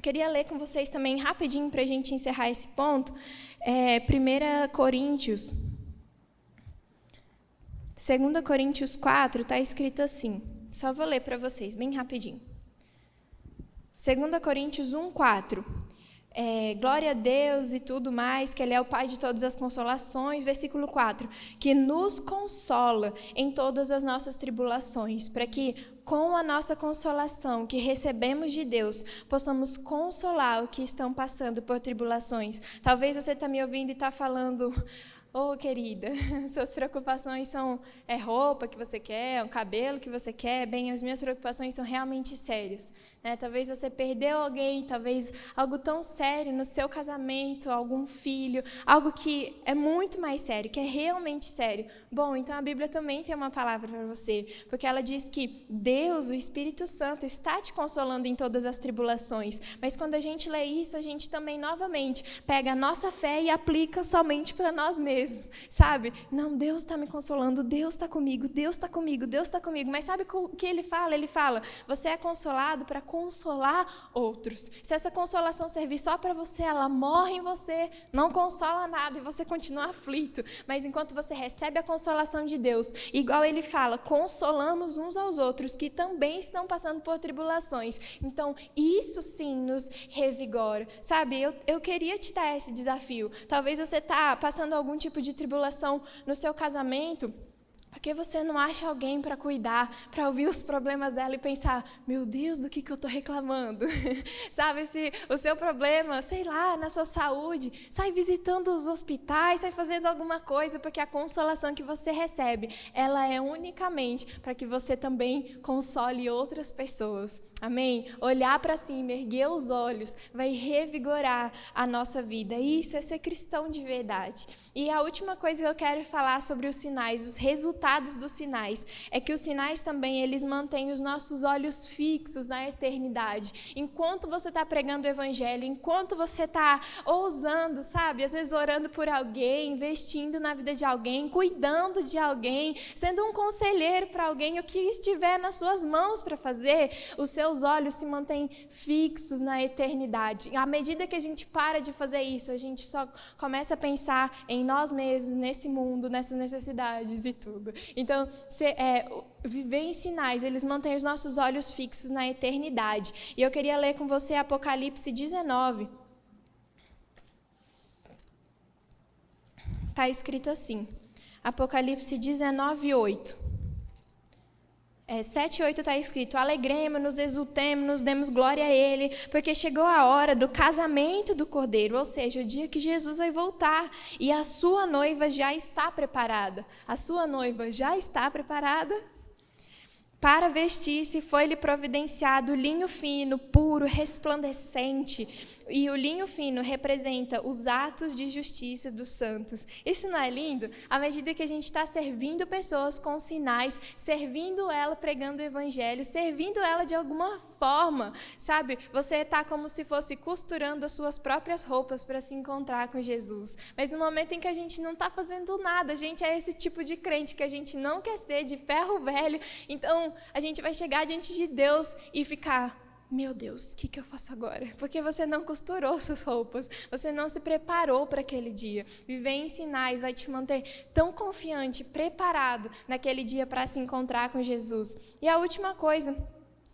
S1: Queria ler com vocês também rapidinho para a gente encerrar esse ponto, 1 Coríntios 2 Coríntios 4, está escrito assim, só vou ler para vocês, bem rapidinho. 2 Coríntios 1, 4, glória a Deus e tudo mais, que Ele é o Pai de todas as consolações, versículo 4, que nos consola em todas as nossas tribulações, para que, com a nossa consolação que recebemos de Deus, possamos consolar o que estão passando por tribulações. Talvez você está me ouvindo e está falando... querida, suas preocupações são roupa que você quer, um cabelo que você quer. Bem, as minhas preocupações são realmente sérias, né? Talvez você perdeu alguém, talvez algo tão sério no seu casamento, algum filho, algo que é muito mais sério, que é realmente sério. Bom, então a Bíblia também tem uma palavra para você, porque ela diz que Deus, o Espírito Santo, está te consolando em todas as tribulações. Mas quando a gente lê isso, a gente também, novamente, pega a nossa fé e aplica somente para nós mesmos. Sabe? Não, Deus está me consolando, Deus está comigo, Deus está comigo, Deus está comigo. Mas sabe o que ele fala? Ele fala, você é consolado para consolar outros. Se essa consolação servir só para você, ela morre em você, não consola nada e você continua aflito. Mas enquanto você recebe a consolação de Deus, igual ele fala, consolamos uns aos outros que também estão passando por tribulações. Então, isso sim nos revigora. Sabe? Eu queria te dar esse desafio. Talvez você está passando algum tipo de tribulação no seu casamento, porque você não acha alguém para cuidar, para ouvir os problemas dela e pensar, meu Deus, do que eu estou reclamando? Sabe, se o seu problema, sei lá, na sua saúde, sai visitando os hospitais, sai fazendo alguma coisa, porque a consolação que você recebe, ela é unicamente para que você também console outras pessoas. Amém? Olhar para cima, erguer os olhos, vai revigorar a nossa vida. Isso é ser cristão de verdade. E a última coisa que eu quero falar sobre os sinais, os resultados dos sinais, é que os sinais também, eles mantêm os nossos olhos fixos na eternidade. Enquanto você está pregando o evangelho, enquanto você está ousando, sabe? Às vezes orando por alguém, investindo na vida de alguém, cuidando de alguém, sendo um conselheiro para alguém, o que estiver nas suas mãos para fazer, os seus olhos se mantêm fixos na eternidade. À medida que a gente para de fazer isso, a gente só começa a pensar em nós mesmos, nesse mundo, nessas necessidades e tudo. Então, viver em sinais, eles mantêm os nossos olhos fixos na eternidade. E eu queria ler com você Apocalipse 19. Está escrito assim, Apocalipse 19, 8. 7 e 8 está escrito: alegremos-nos, exultemos-nos, demos glória a Ele, porque chegou a hora do casamento do Cordeiro, ou seja, o dia que Jesus vai voltar, e a sua noiva já está preparada. A sua noiva já está preparada? Para vestir-se foi-lhe providenciado linho fino, puro, resplandecente. E o linho fino representa os atos de justiça dos santos. Isso não é lindo? À medida que a gente está servindo pessoas com sinais, servindo ela pregando o evangelho, servindo ela de alguma forma, sabe? Você está como se fosse costurando as suas próprias roupas para se encontrar com Jesus. Mas no momento em que a gente não está fazendo nada, a gente é esse tipo de crente que a gente não quer ser, de ferro velho. Então, a gente vai chegar diante de Deus e ficar: meu Deus, o que eu faço agora? Porque você não costurou suas roupas, você não se preparou para aquele dia. Viver em sinais vai te manter tão confiante, preparado naquele dia para se encontrar com Jesus. E a última coisa,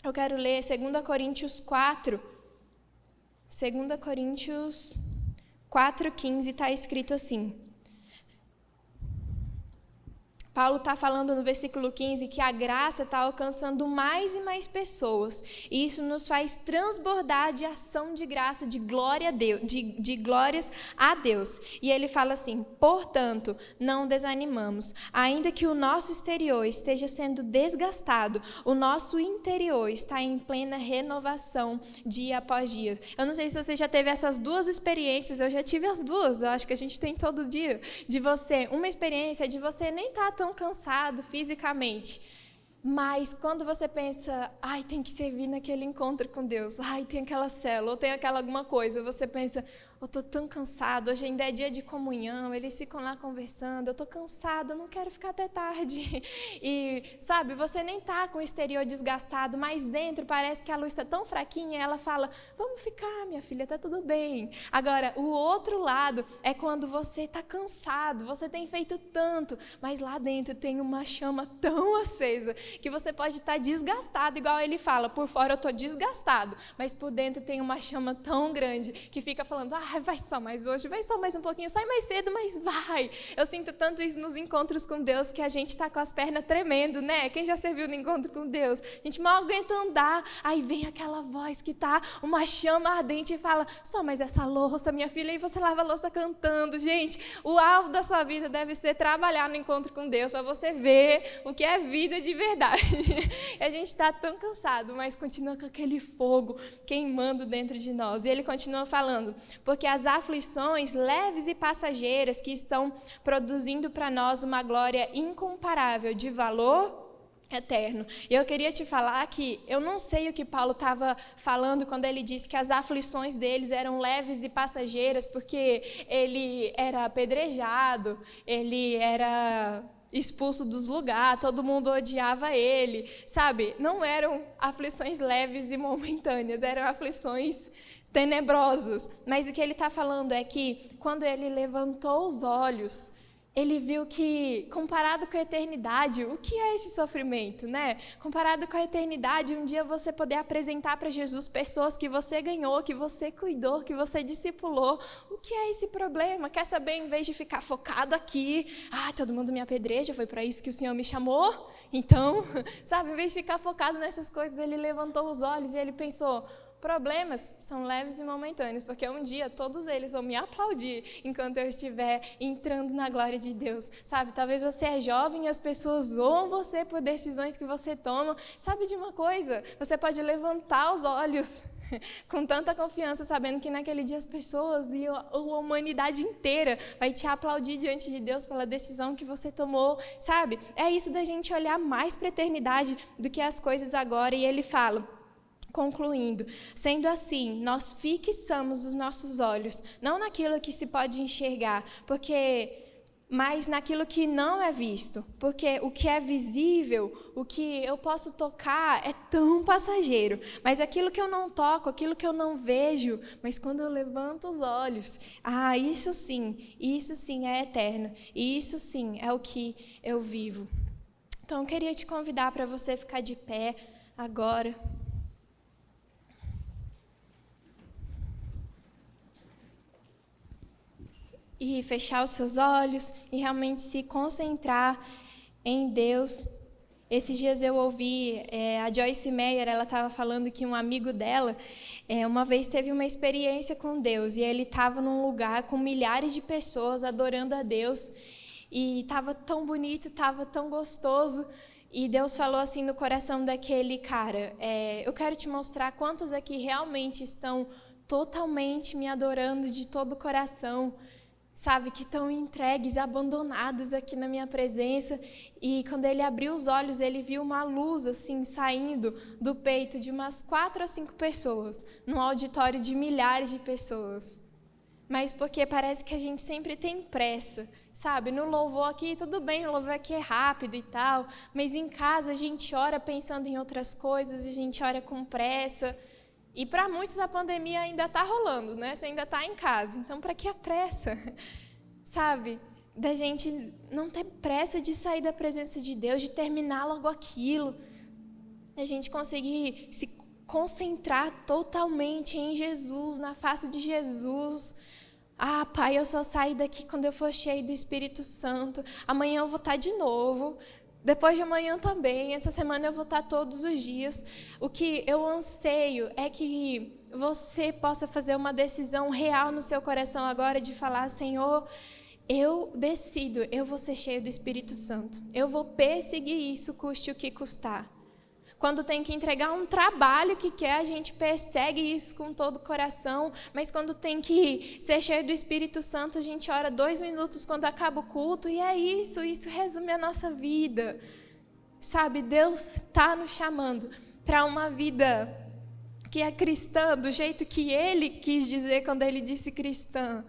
S1: eu quero ler 2 Coríntios 4. 2 Coríntios 4:15 está escrito assim. Paulo está falando no versículo 15 que a graça está alcançando mais e mais pessoas. E isso nos faz transbordar de ação de graça, de glória a Deus, de glórias a Deus. E ele fala assim: portanto, não desanimamos. Ainda que o nosso exterior esteja sendo desgastado, o nosso interior está em plena renovação dia após dia. Eu não sei se você já teve essas duas experiências, eu já tive as duas, eu acho que a gente tem todo dia. Uma experiência de você nem estar tão cansado fisicamente, mas quando você pensa: ai, tem que servir naquele encontro com Deus, ai, tem aquela célula, ou tem aquela alguma coisa, você pensa: eu estou tão cansado, hoje ainda é dia de comunhão, eles ficam lá conversando, eu estou cansado, eu não quero ficar até tarde. E, sabe, você nem está com o exterior desgastado, mas dentro parece que a luz está tão fraquinha, ela fala: vamos ficar, minha filha, está tudo bem. Agora, o outro lado é quando você está cansado, você tem feito tanto, mas lá dentro tem uma chama tão acesa, que você pode estar desgastado, igual ele fala: por fora eu estou desgastado, mas por dentro tem uma chama tão grande, que fica falando: ah, vai só mais hoje, vai só mais um pouquinho, sai mais cedo, mas vai. Eu sinto tanto isso nos encontros com Deus, que a gente está com as pernas tremendo, né? Quem já serviu no encontro com Deus? A gente mal aguenta andar, aí vem aquela voz que está uma chama ardente e fala: só mais essa louça, minha filha, e você lava a louça cantando. Gente, o alvo da sua vida deve ser trabalhar no encontro com Deus, para você ver o que é vida de verdade. A gente está tão cansado, mas continua com aquele fogo queimando dentro de nós. E ele continua falando: porque as aflições leves e passageiras que estão produzindo para nós uma glória incomparável, de valor eterno. E eu queria te falar que eu não sei o que Paulo estava falando quando ele disse que as aflições deles eram leves e passageiras, porque ele era apedrejado, ele era expulso dos lugares, todo mundo odiava ele, sabe? Não eram aflições leves e momentâneas, eram aflições tenebrosas. Mas o que ele está falando é que quando ele levantou os olhos, ele viu que, comparado com a eternidade, o que é esse sofrimento, né? Comparado com a eternidade, um dia você poder apresentar para Jesus pessoas que você ganhou, que você cuidou, que você discipulou. O que é esse problema? Quer saber, em vez de ficar focado aqui: ah, todo mundo me apedreja, foi para isso que o Senhor me chamou? Então, sabe, em vez de ficar focado nessas coisas, ele levantou os olhos e ele pensou: problemas são leves e momentâneos, porque um dia todos eles vão me aplaudir enquanto eu estiver entrando na glória de Deus, sabe? Talvez você é jovem e as pessoas zoam você por decisões que você toma. Sabe de uma coisa? Você pode levantar os olhos com tanta confiança, sabendo que naquele dia as pessoas e a humanidade inteira vai te aplaudir diante de Deus pela decisão que você tomou, sabe? É isso da gente olhar mais para a eternidade do que as coisas agora. E ele fala, concluindo: sendo assim, nós fixamos os nossos olhos, não naquilo que se pode enxergar, mas naquilo que não é visto, porque o que é visível, o que eu posso tocar é tão passageiro, mas aquilo que eu não toco, aquilo que eu não vejo, mas quando eu levanto os olhos, isso sim é eterno, e isso sim é o que eu vivo. Então eu queria te convidar para você ficar de pé agora. E fechar os seus olhos e realmente se concentrar em Deus Esses dias eu ouvi a Joyce Meyer, ela estava falando que um amigo dela, uma vez teve uma experiência com Deus, e ele estava num lugar com milhares de pessoas adorando a Deus, e estava tão bonito, estava tão gostoso, e Deus falou assim no coração daquele cara, eu quero te mostrar quantos aqui realmente estão totalmente me adorando de todo o coração, sabe, que estão entregues, abandonados aqui na minha presença. E quando ele abriu os olhos, ele viu uma luz assim saindo do peito de umas 4 a 5 pessoas, num auditório de milhares de pessoas. Mas porque parece que a gente sempre tem pressa, sabe? No louvor aqui, tudo bem, o louvor aqui é rápido e tal, mas em casa a gente ora pensando em outras coisas, a gente ora com pressa. E para muitos a pandemia ainda está rolando, né? Você ainda está em casa. Então, para que a pressa? Sabe? Da gente não ter pressa de sair da presença de Deus, de terminar logo aquilo. A gente conseguir se concentrar totalmente em Jesus, na face de Jesus. Ah, Pai, eu só saio daqui quando eu for cheio do Espírito Santo. Amanhã eu vou estar de novo. Depois de amanhã também, essa semana eu vou estar todos os dias. O que eu anseio é que você possa fazer uma decisão real no seu coração agora de falar, Senhor, eu decido, eu vou ser cheio do Espírito Santo. Eu vou perseguir isso, custe o que custar. Quando tem que entregar um trabalho que quer, a gente persegue isso com todo o coração, mas quando tem que ser cheio do Espírito Santo, a gente ora 2 minutos quando acaba o culto, e é isso resume a nossa vida. Sabe, Deus está nos chamando para uma vida que é cristã, do jeito que Ele quis dizer quando Ele disse cristã.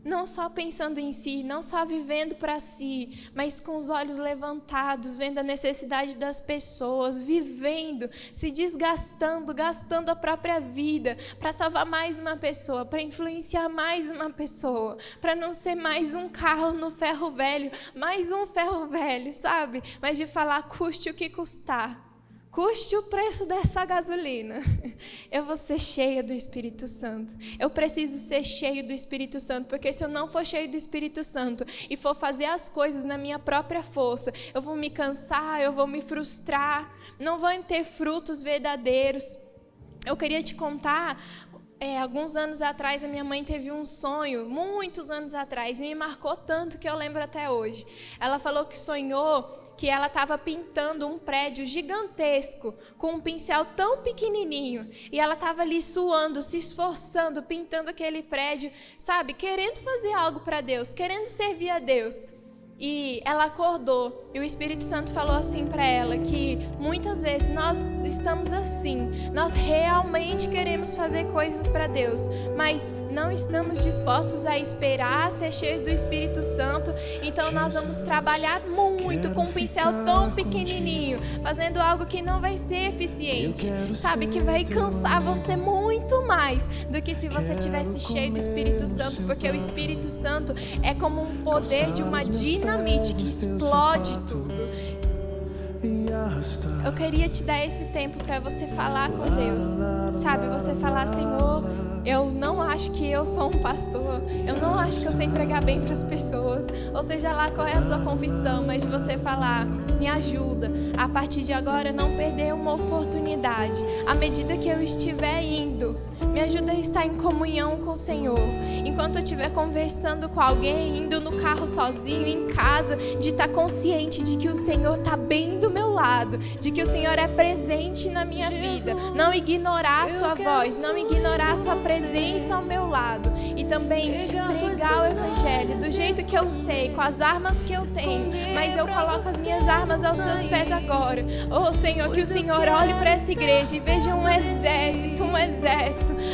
S1: Não só pensando em si, não só vivendo para si, mas com os olhos levantados, vendo a necessidade das pessoas, vivendo, se desgastando, gastando a própria vida para salvar mais uma pessoa, para influenciar mais uma pessoa, para não ser mais um carro no ferro velho, mais um ferro velho, sabe? Mas de falar, custe o que custar. Custe o preço dessa gasolina. Eu vou ser cheia do Espírito Santo. Eu preciso ser cheio do Espírito Santo, porque se eu não for cheio do Espírito Santo e for fazer as coisas na minha própria força, eu vou me cansar, eu vou me frustrar, não vão ter frutos verdadeiros. Eu queria te contar, alguns anos atrás, a minha mãe teve um sonho, muitos anos atrás, e me marcou tanto que eu lembro até hoje. Ela falou que sonhou que ela estava pintando um prédio gigantesco com um pincel tão pequenininho, e ela estava ali suando, se esforçando, pintando aquele prédio, sabe, querendo fazer algo para Deus, querendo servir a Deus. E ela acordou, e o Espírito Santo falou assim para ela, que muitas vezes nós estamos assim, nós realmente queremos fazer coisas para Deus, mas não estamos dispostos a esperar ser cheios do Espírito Santo, então nós vamos trabalhar muito com um pincel tão pequenininho, fazendo algo que não vai ser eficiente, sabe, que vai cansar você muito mais do que se você tivesse cheio do Espírito Santo, porque o Espírito Santo é como um poder de uma dinamite que explode tudo. Eu queria te dar esse tempo para você falar com Deus, sabe, você falar, Senhor, eu não acho que eu sou um pastor, eu não acho que eu sei pregar bem para as pessoas, ou seja lá qual é a sua confissão, mas de você falar, me ajuda, a partir de agora não perder uma oportunidade, à medida que eu estiver indo, me ajuda a estar em comunhão com o Senhor, enquanto eu estiver conversando com alguém, indo no carro sozinho, em casa, de estar consciente de que o Senhor está bem do meu lado, de que o Senhor é presente na minha vida, não ignorar a sua voz, não ignorar a sua presença ao meu lado, e também pregar o Evangelho do jeito que eu sei, com as armas que eu tenho, mas eu coloco as minhas armas aos seus pés agora. Oh Senhor, que o Senhor olhe para essa igreja e veja um exército,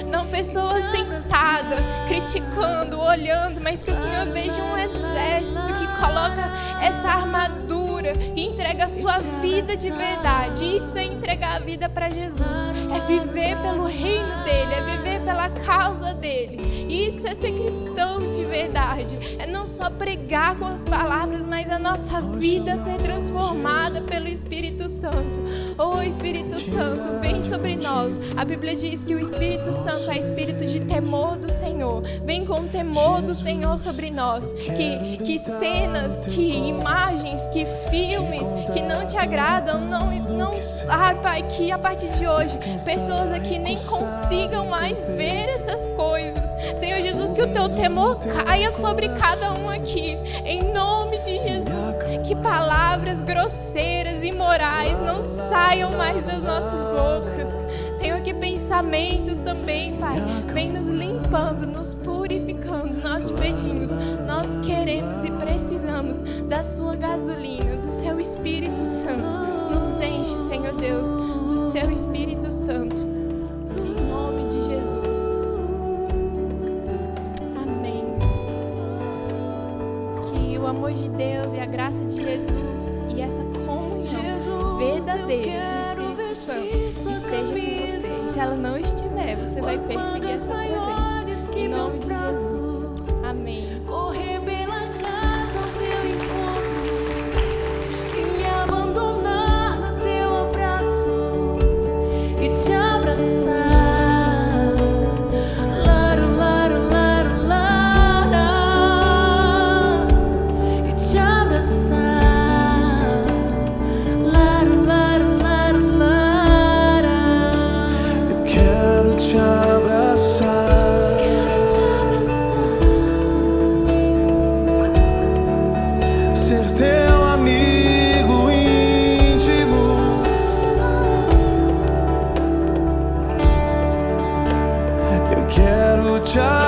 S1: não pessoas sentadas, criticando, olhando, mas que o Senhor veja um exército que coloca essa armadura e entrega a sua vida de verdade. Isso é entregar a vida para Jesus, é viver pelo reino dele, é viver pela causa dele. Isso é ser cristão de verdade, é não só pregar com as palavras, mas a nossa vida ser transformada pelo Espírito Santo. Oh Espírito Santo, vem sobre nós. A Bíblia diz que o Espírito Santo é espírito de temor do Senhor. Vem com o temor do Senhor sobre nós, que cenas, que imagens, que filmes que não te agradam, ai, Pai, que a partir de hoje, pessoas aqui nem consigam mais ver essas coisas. Senhor Jesus, que o teu temor caia sobre cada um aqui, em nome de Jesus. Que palavras grosseiras e imorais não saiam mais das nossas bocas. Senhor, que pensamentos também, Pai, vem nos limpando, nos purificando. Nós te pedimos, nós queremos e precisamos da sua gasolina, do seu Espírito Santo. Nos enche, Senhor Deus, do seu Espírito Santo. Em nome de Jesus. Amém. Que o amor de Deus e a graça de Jesus e essa comunhão verdadeira do Espírito Santo esteja com você. E se ela não estiver, você vai perseguir essa presença. Em nome de Jesus. Amém.
S2: Correr pela casa ao teu encontro e me abandonar no teu abraço e te abraçar. Laro, laro, laro, lara, e te abraçar. Laro, laro, laro, lara.
S3: Eu quero te abraçar. Ser teu amigo íntimo. Eu quero te abraçar.